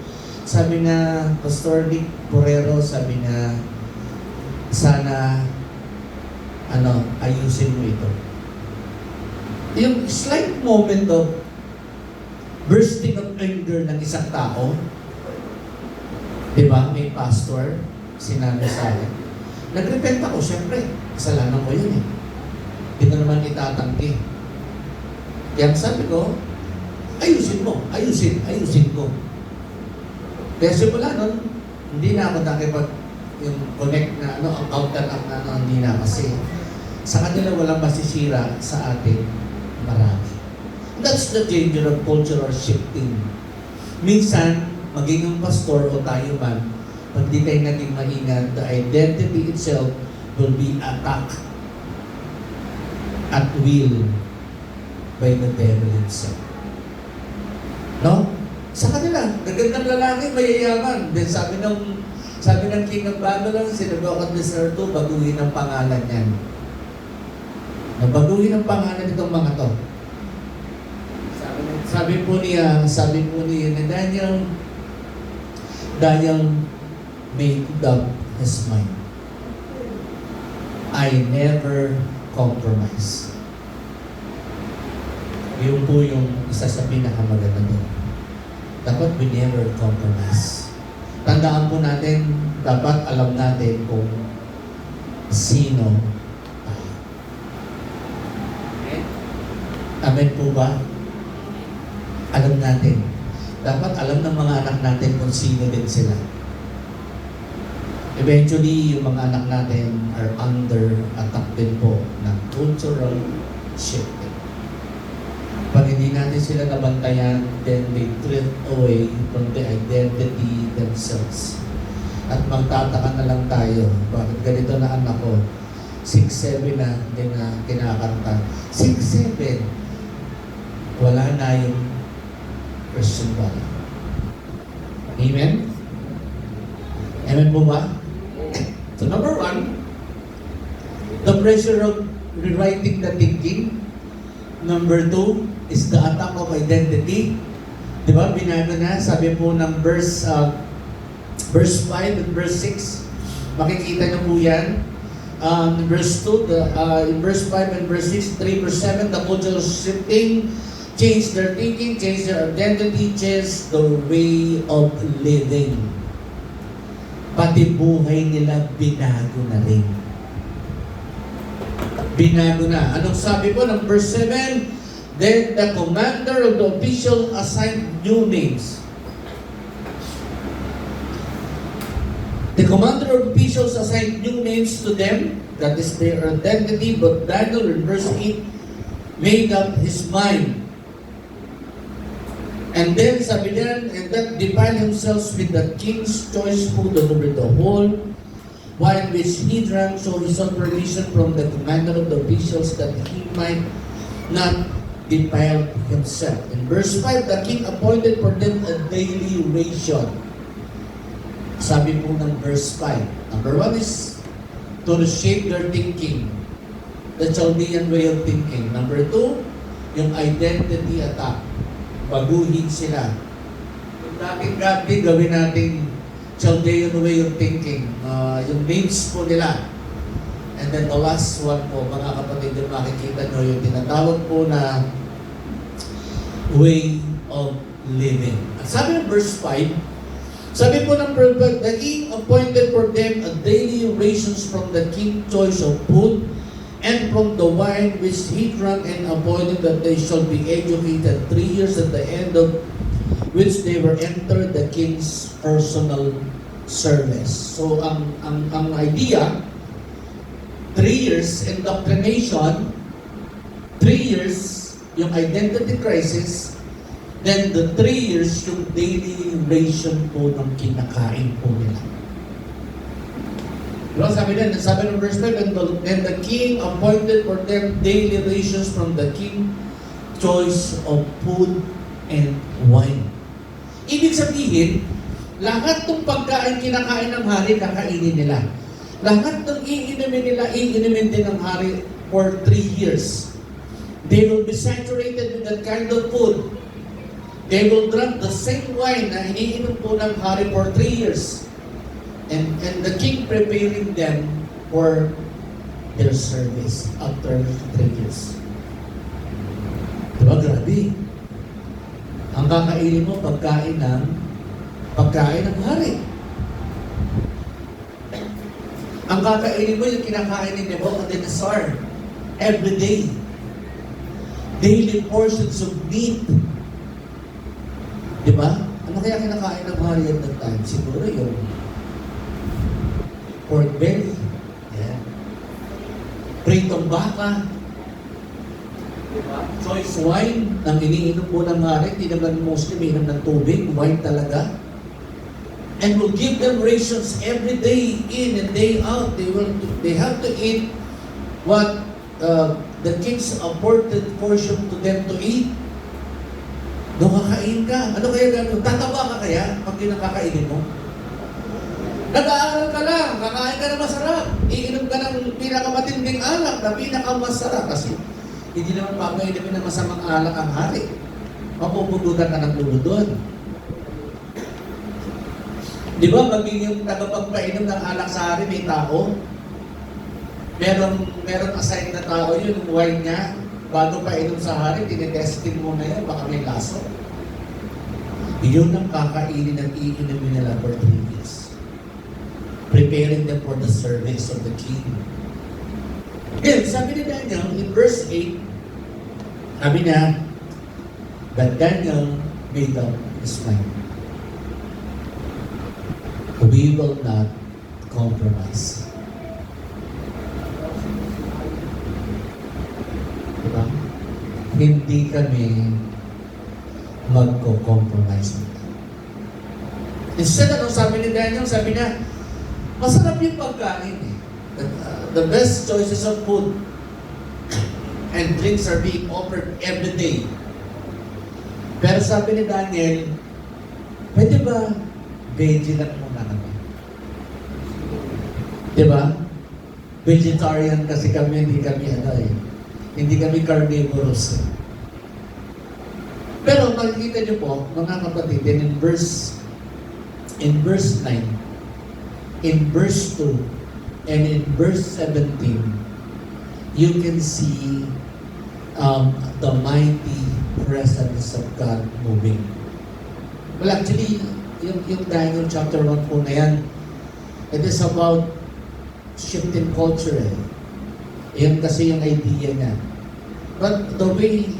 Sabi na, Pastor Nick Borrero, sabi na, sana, ayusin mo ito. Yung slight moment of bursting of anger ng isang tao, di ba, may pastor, sinabi sa akin. Nag-repent ako, syempre. Kasalanan ko yun eh. Hindi ko naman itatanggi. Kaya sabi ko, ayusin ko. Kaya simula nun, hindi na ako nakipag yung connect na ang counter hindi na kasi sa kanila walang masisira sa atin marami. That's the danger of cultural shifting. Minsan, maging pastor o tayo man, pag di tayo naging maingat, the identity itself will be attacked at will by the devil himself. No? Sa kanila, gagandang lalaki, mayayaman. Then sabi ng King of Babylon, si Nebuchadnezzar II, baguhin ang pangalan niyan. Baguhin ang pangalan nitong mga to. Sabi po ni Daniel made up his mind. I never compromise. Yun po yung isa sa pinakamaganda doon. Dapat we never compromise. Tandaan po natin, dapat alam natin kung sino tayo. Amen po ba? Alam natin. Dapat alam ng mga anak natin kung sino din sila. Eventually, yung mga anak natin are under attack din po ng cultural shifting. Pag hindi natin sila nabantayan, then they drift away from the identity themselves. At magtataka na lang tayo, bakit ganito na anak ko? 6'7" na, hindi na kinakanta. 6'7". Wala na yung Christian value. Amen? Amen po ba? So number 1, the pressure of rewriting the thinking. Number 2 is the attack of identity. Diba? Binano na, sabi po ng verse 5 and verse 6. Makikita niyo po yan. In verse 2, in verse 5 and verse 6, 3 verse 7, the cultural shifting, change their thinking, change their identity, change the way of living. Pati buhay nila binago na rin. Binago na. Anong sabi po ng verse 7? Then the commander of the official assigned new names. The commander of officials assigned new names to them. That is their identity. But Daniel in verse 8 made up his mind. And then sabi niyan, and that defiled themselves with the king's choice food over the whole wine which he drank, so he sought permission from the commander of the officials that he might not defile himself. In verse 5, the king appointed for them a daily ration. Sabi po ng verse 5, number 1 is to reshape their thinking, the Chaldean way of thinking. Number 2, yung identity attack. Baguhin sila. Kung dating gabi, gawin natin Chaldean way of thinking. Yung names po nila. And then the last one po, mga kapatid, yung makikita nyo, yung tinatawag po na way of living. At sabi ng verse 5, sabi po ng verse 5, the king appointed for them a daily rations from the king's choice of food, and from the wine which he drank, and appointed that they shall be educated 3 years, at the end of which they were entered the king's personal service. So ang idea, 3 years indoctrination, 3 years yung identity crisis, then the 3 years yung daily ration po ng kinakain po nila. Diba, sabi ng verse 5, and the king appointed for them daily rations from the king's choice of food and wine. Ibig sabihin, lahat ng pagkain kinakain ng hari, kakainin nila. Lahat ng iinimin nila, iinimin din ng hari for 3 years. They will be saturated with that kind of food. They will drink the same wine na iniinom po ng hari for 3 years. And the king preparing them for their service after 3 years. Diba, grabe. Ang kakainin mo, pagkain ng hari. Ang kakainin mo, yung kinakain ni ba? Ano kaya kinakain ng hari at that time? Siguro yung pork belly. Yeah. Pritong baka. Diba? Choice wine ang iniinom po ng hari. Hindi naman mostly iniinom ng tubig. Wine talaga. And will give them rations every day in and day out. They have to eat what the king's appointed portion to them to eat. Doon kakain ka. Ano kaya gano'n? Tataba ka kaya pag kinakakainin mo? Nag-aaral ka lang, kakain ka na masarap. Iinom ka ng pinakamatinding alak na pinakamasarap. Kasi hindi naman papainumin ng masamang alak ang hari. Mapupudutan ka ng lulo doon. Di ba, maging yung tagapagpainom ng alak sa hari, may tao? Meron assign na tao yun, yung wine niya. Bago pa inom sa hari, tinitesting mo na yan, baka may laso. Yun ang kakainin at iinumin nila for 3 weeks. Preparing them for the service of the king. Then, sabi ni Daniel, in verse 8, sabi niya, that Daniel made up his mind. We will not compromise. Diba? Hindi kami magko-compromise. Instead, ano sabi ni Daniel? Sabi niya, masarap yung pagkain eh. The best choices of food and drinks are being offered every day. Pero sabi ni Daniel, pwede ba veggie lang muna kami? Diba? Vegetarian kasi kami, hindi kami hindi kami carnivorous. Pero makikita niyo po, mga kapatid, in verse 9, in verse 2, and in verse 17, you can see the mighty presence of God moving. Well, actually, yung Daniel chapter 1 po na yan, it is about shifting culture eh. Yan kasi yung idea niya. But the way,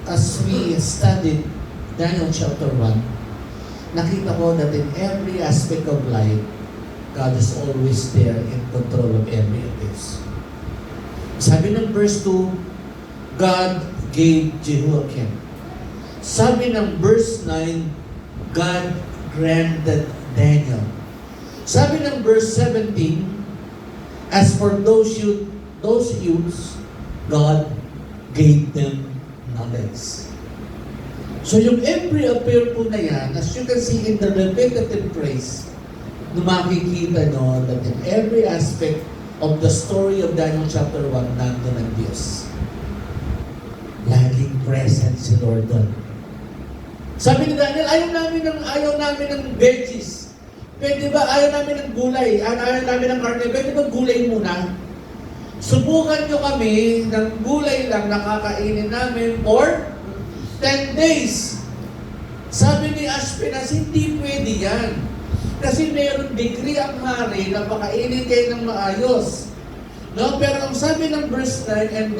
as we studied Daniel chapter 1, nakita ko that in every aspect of life, God is always there in control of every of this. Sabi ng verse 2, God gave Jehoiakim. Sabi ng verse 9, God granted Daniel. Sabi ng verse 17, as for those youths, God gave them knowledge. So yung every affair po na yan, as you can see in the repetitive phrase, na makikita nyo that in every aspect of the story of Daniel chapter 1, nandun ang Diyos. Laging present si Lord doon. Sabi ni Daniel, ayaw namin ng veggies. Pwede ba, ayaw namin ng gulay, ayaw namin ng karne, pwede ba gulay muna? Subukan nyo kami ng gulay lang na kakainin namin for 10 days. Sabi ni Ashpenaz, hindi pwede yan. Kasi mayroong degree ang hari na pakainin kayo ng maayos. No? Pero ang sabi ng verse 9, and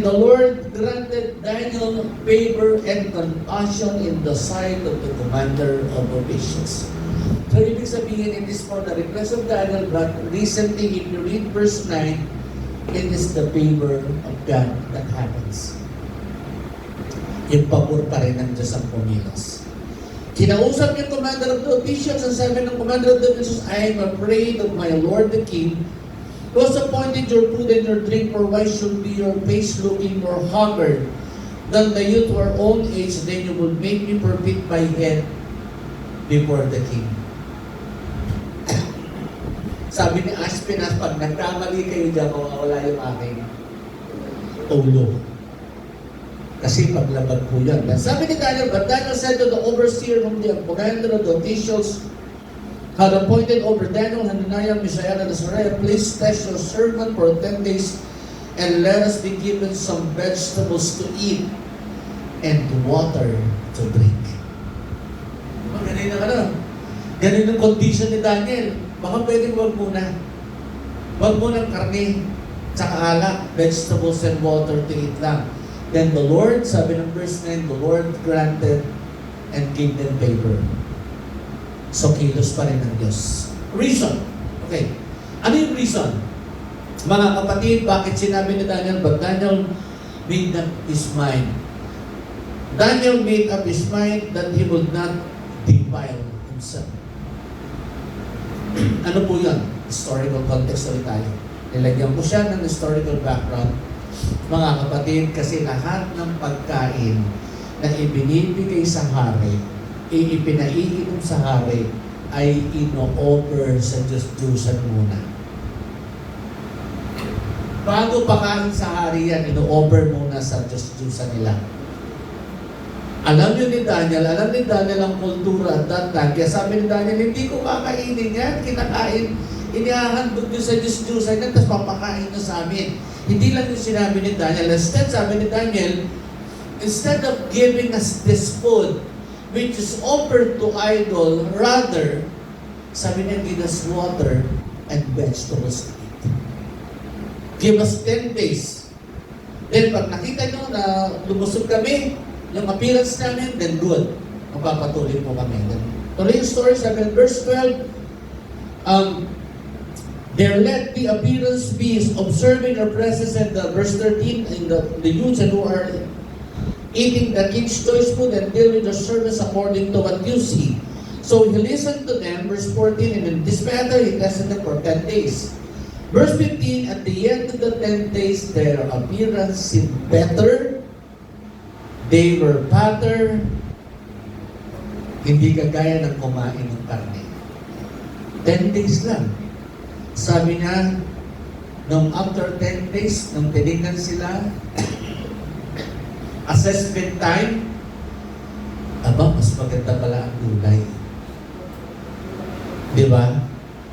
the Lord granted Daniel favor and compassion in the sight of the commander of officials. So, ibig sabihin, it is for the request of Daniel, but recently, if you read verse 9, it is the favor of God that happens. Yung pabor pa rin ng Diyos ang pumilos. Kinausap yung commander of the officials, and sabi ng commander of the officials, I am afraid of my lord the king, who has appointed your food and your drink, for why should be your face looking more haggard than the youth of our own age, then you will make me forfeit my head before the king. Sabi ni Ashpenaz, pag nagkamali kayo dyan, mawawala yung aking ulo. Kasi paglabag po yan. Sabi ni Daniel, but Daniel said to the overseer whom the commander of the officials had appointed over Daniel, Hananiah, Mishael, and Azariah, please test your servant for 10 days, and let us be given some vegetables to eat and water to drink. Ganun na ano? Ganun ang condition ni Daniel. Baka pwedeng wag muna. Wag muna ng karne, tsaka alak, vegetables and water to eat lang. Then the Lord, sabi ng verse 9, the Lord granted and gave them favor. So kilos pa rin ng Diyos. Reason. Okay. Ano yung reason? Mga kapatid, bakit sinabi ni Daniel, but Daniel made up his mind. Daniel made up his mind that he would not defile himself. Ano po yun? Historical context ulit tayo. Nilagyan ko siya ng historical background. Mga kapatid, kasi lahat ng pagkain na ibinibigay sa hari, ipinaiinom sa hari, ay ino-offer sa Diyos-Diyosan muna. Bago pakain sa hari yan, ino-offer muna sa Diyos-Diyosan nila. Alam ni Daniel ang kultura at that time. Kaya sabi ni Daniel, hindi ko kakainin yan, kinakain, inihahandog nyo sa Diyos-Diyosan yan, tapos papakain nyo sa amin. Hindi lang yung sinabi ni Daniel. Instead, sabi ni Daniel, instead of giving us this food, which is offered to idol, rather, sabi niya, give us water and vegetables to eat. Give us 10 days. Then, pag nakita nyo na lumusog kami, yung appearance namin, then good. Magpapatuloy po kami. Then, tuloy yung story, sabi in verse 12, there let the appearance be observing our presence, and verse 13, in the youths and who are eating the king's choice food and deal with the service according to what you see. So he listened to them, verse 14, and in this matter he tested them for 10 days. Verse 15, at the end of the 10 days, their appearance seemed better. They were fatter. Hindi kagaya ng kumain ng karne. 10 days lang. Sabi niya, nung after 10 days, nung tinignan sila, assessment time, aba, mas maganda pala ang gulay. Di ba?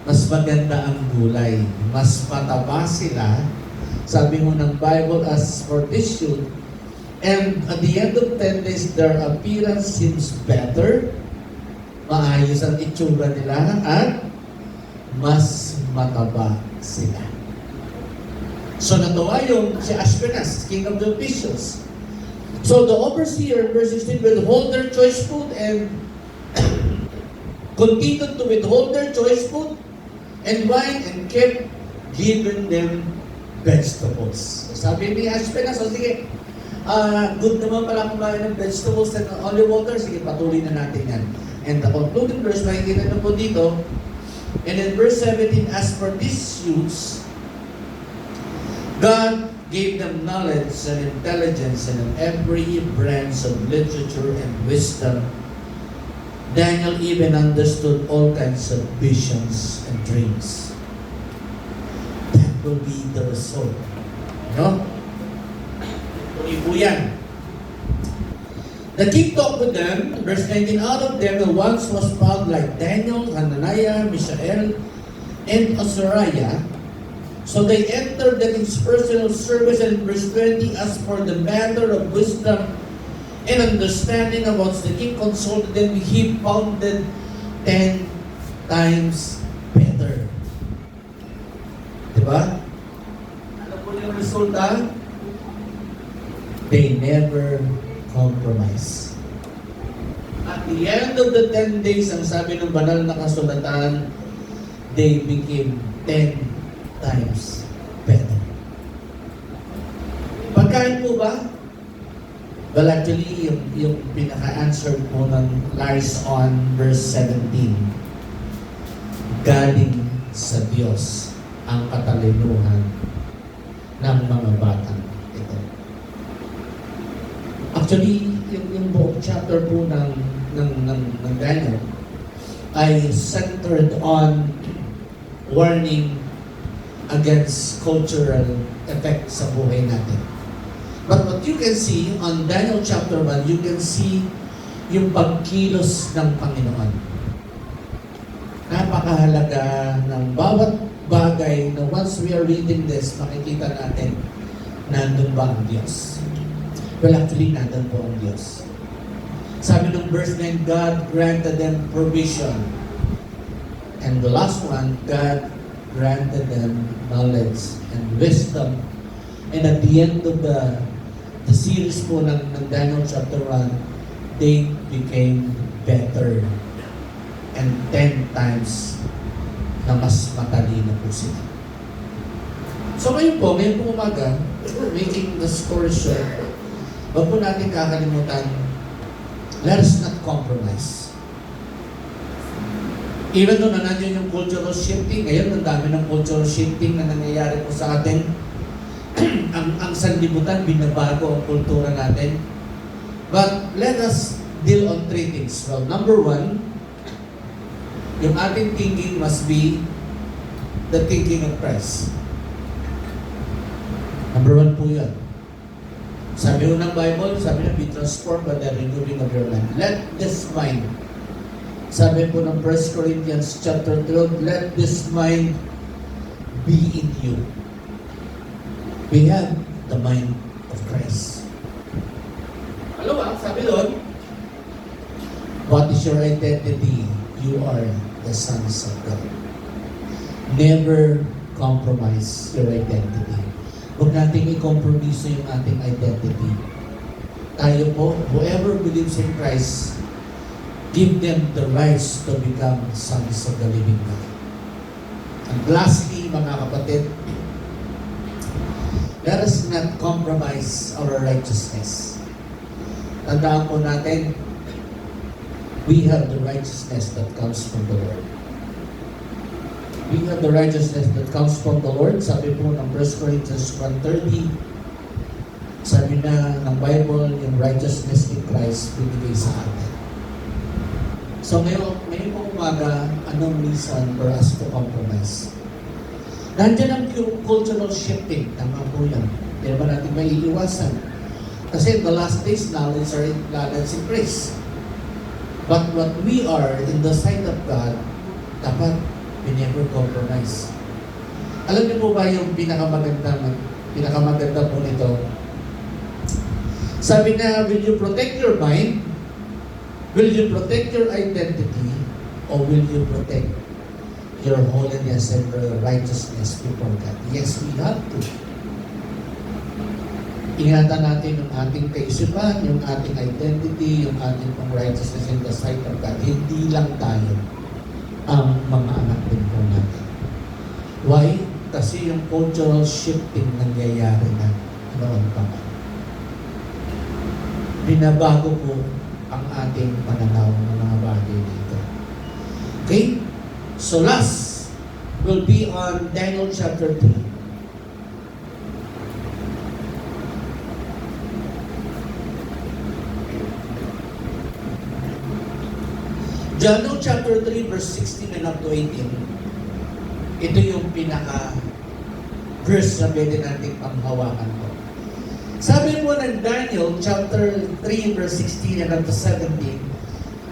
Mas maganda ang gulay. Mas mataba sila. Sabi mo ng Bible, as for this youth, and at the end of 10 days, their appearance seems better. Maayos ang itsura nila at mas mataba sila. So natuwa yung si Ashpenaz, king of the officials. So the overseer, verse 16, withhold their choice food and continued to withhold their choice food and wine and kept giving them vegetables. Sabi ni Ashpenaz, so sige, good naman pala kumain ng vegetables and only water, sige, patuloy na natin yan. And the concluding verse, makikita na po dito, and in verse 17, as for these youths, God gave them knowledge and intelligence and in every branch of literature and wisdom. Daniel even understood all kinds of visions and dreams. That will be the result. No? Tuloy po yan. The king talked with them, verse 19, out of them the ones was found like Daniel, Hananiah, Mishael, and Azariah. So they entered the king's personal service, and verse 20, as for the matter of wisdom and understanding about the king consulted them, he found them 10 times better. Diba? Ano po yung resulta? They never compromise. At the end of the 10 days, ang sabi ng banal na kasulatan, they became 10 times better. Pagkain po ba? Well, actually, yung pinaka-answer po ng lies on verse 17, galing sa Diyos ang katalinuhan ng mga batang ito. Actually, yung buong chapter po ng Daniel ay centered on warning against cultural effect sa buhay natin. But what you can see on Daniel chapter 1, you can see yung pagkilos ng Panginoon. Napakahalaga ng bawat bagay na once we are reading this, makikita natin nandun ba ang Diyos. Well, actually, nandun po ang Diyos. Sabi ng verse 9, God granted them provision. And the last one, God granted them knowledge and wisdom. And at the end of the the series po ng Daniel chapter 1, they became better and 10 times na mas matalino po sila. So ngayon po umaga, making the story short, wag po natin kakalimutan, let us not compromise. Even though na nandiyan yung cultural shifting, ngayon ang dami ng cultural shifting na nangyayari po sa atin. ang sanlibutan, binabago ang kultura natin. But let us deal on 3 things. Well, number 1, yung ating thinking must be the thinking of Christ. Number 1 po yan. Sabi ko ng Bible, sabi na, be transformed by the renewing of your mind. Let this mind, sabi po ng 1 Corinthians chapter 12, let this mind be in you. We have the mind of Christ. Alawa, sabi doon, what is your identity? You are the sons of God. Never compromise your identity. Huwag nating i-compromise yung ating identity. Tayo po, whoever believes in Christ, give them the rights to become sons of the living God. And lastly, mga kapatid, let us not compromise our righteousness. Tandaan po natin, we have the righteousness that comes from the Lord. We have the righteousness that comes from the Lord. Sabi po ng 1 Corinthians 1:30, sabi na ng Bible, yung righteousness in Christ binigay sa atin. So ngayon po umaga, anong reason for us to compromise? Nandiyan ang cultural shifting. Tama po yan. Hindi naman natin may iiwasan. Kasi the last days, knowledge are increased. But what we are in the sight of God, dapat we never compromise. Alam niyo po ba yung pinakamaganda po nito? Sabi na, will you protect your mind? Will you protect your identity? Or will you protect your holiness and your righteousness before God? Yes, we have to. Ingatan natin yung ating kaisipan, yung ating identity, yung ating righteousness in the sight of God. Hindi lang tayo ang mga anak din po natin. Why? Kasi yung cultural shifting nangyayari na noon pa. Binabago po ang ating pananaw ng mga bagay dito. Okay? So last will be on Daniel chapter 3. Daniel chapter 3 verse 16 and up to 18. Ito yung pinaka-verse na pwede natin panghawakan ko. Sabi po ng Daniel chapter 3 verse 16 and up to 17,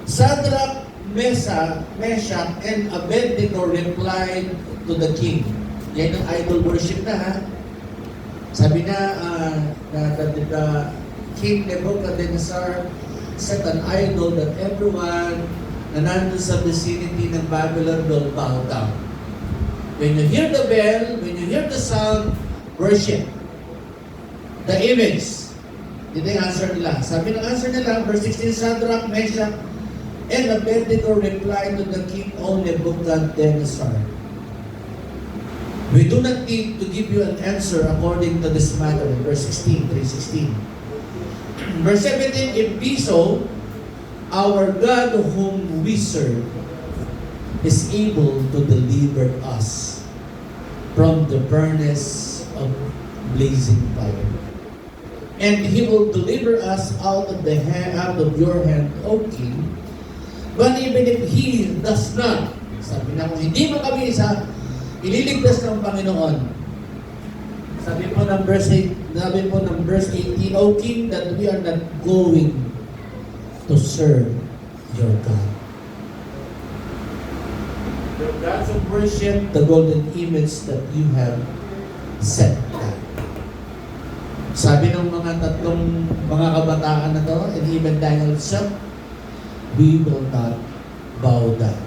Shadrach, Meshach, and Abednego replied to the king. Yan ang idol worship na ha. Sabi na, the king Nebuchadnezzar set an idol that everyone na nandun sa vicinity ng Babylon will bow down. When you hear the bell, when you hear the sound, worship the image. Dito yung answer nila. Sabi ng answer nila, verse 16, Shadrach, Meshach, and Abednego replied to the king, O Nebuchadnezzar, we do not need to give you an answer according to this matter. Verse 16, 3:16. Verse 17, if be so, our God whom we serve is able to deliver us from the furnace of blazing fire. And He will deliver us out of your hand, O King. But even if He does not, sabi na kung hindi mo kami ililigtas ng Panginoon. Sabi po ng verse 18, O King, that we are not going to serve your God. Your gods of worship, the golden image that you have set down. Sabi ng mga tatlong mga kabataan na to, and even Daniel himself, we will not bow down.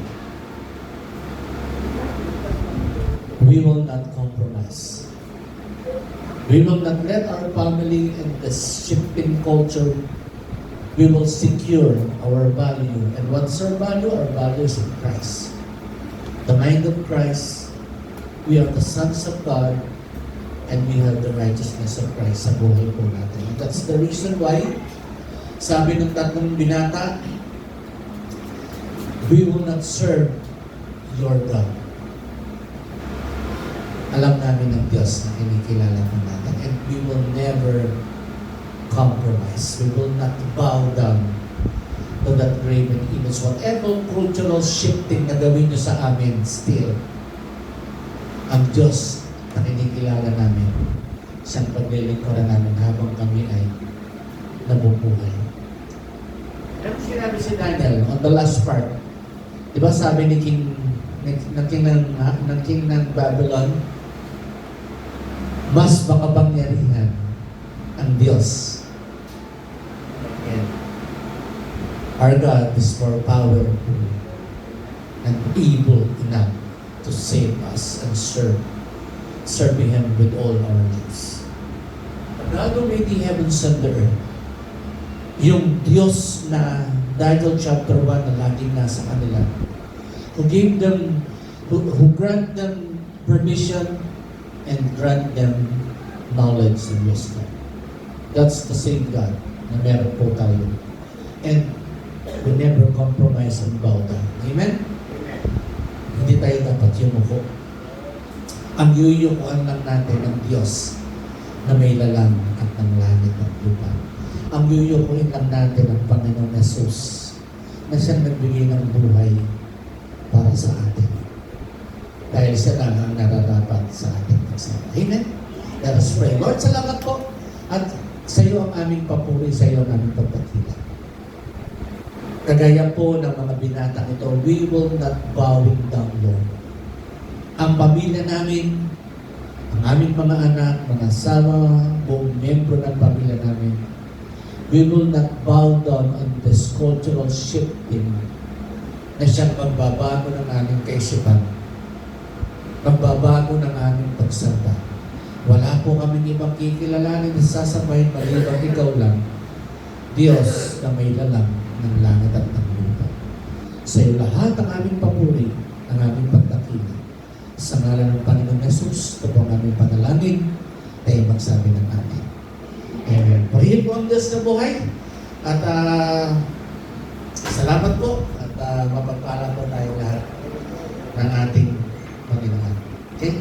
We will not compromise. We will not let our family and the shifting culture, we will secure our value. And what's our value? Our value is in Christ. The mind of Christ, we are the sons of God, and we have the righteousness of Christ sa buhay po natin. And that's the reason why, sabi ng tatlong binata, we will not serve your God. Alam namin ng Diyos na kinikilala po natin, and we will never compromise. We will not bow down to that graven image. Whatever cultural shifting na gawin nyo sa amin, still, ang Diyos na kinikilala namin, siyang paglilingkuran namin habang kami ay nabubuhay. Alam mo sinabi si Daniel on the last part, di ba sabi ni King ng Babylon, mas makapangyarihan ang Diyos. And our God is more powerful and able enough to save us and serving Him with all our lives. God who made the heavens and the earth, yung Diyos na Daniel chapter 1 na laging nasa kanila, who gave them, who grant them permission and grant them knowledge and wisdom. That's the same God na meron po tayo. And we never compromise and bow down. Amen? Hindi tayo dapat yumuko. Ang yuyukuan lang natin ng Diyos na may lalang at ng langit at lupa. Ang yuyukuin lang natin ang Panginoong Jesus na siyang nagbigay ng buhay para sa atin. Dahil siya lang ang nararapat sa ating pagsama. Amen? Let us pray. Lord, salamat po. At sa iyo ang aming papuri, sa iyo ang aming pagpatila. Kagaya po ng mga binatang ito, we will not bowing down, Lord. Ang pamilya namin, ang aming mga anak, mga asawa, buong membro ng pamilya namin, we will not bow down on this cultural shifting na siyang magbabago ng aming kaisipan, magbabago ng aming pagsamba. Wala po kaming ibang kikilalanin na sasabahin maliban ikaw lang, Diyos na may lalang ng langit at ng lupa. Sa iyo lahat ang aming papuri, ang aming pagdakila. Sa ngalan ng Panginoong Jesus, ito po ang aming panalangin, tayo magsabi ng amin. Amen. Purihin po ang Diyos na buhay. At salamat po. At mapagpala po tayo lahat ng ating Panginoon. Okay?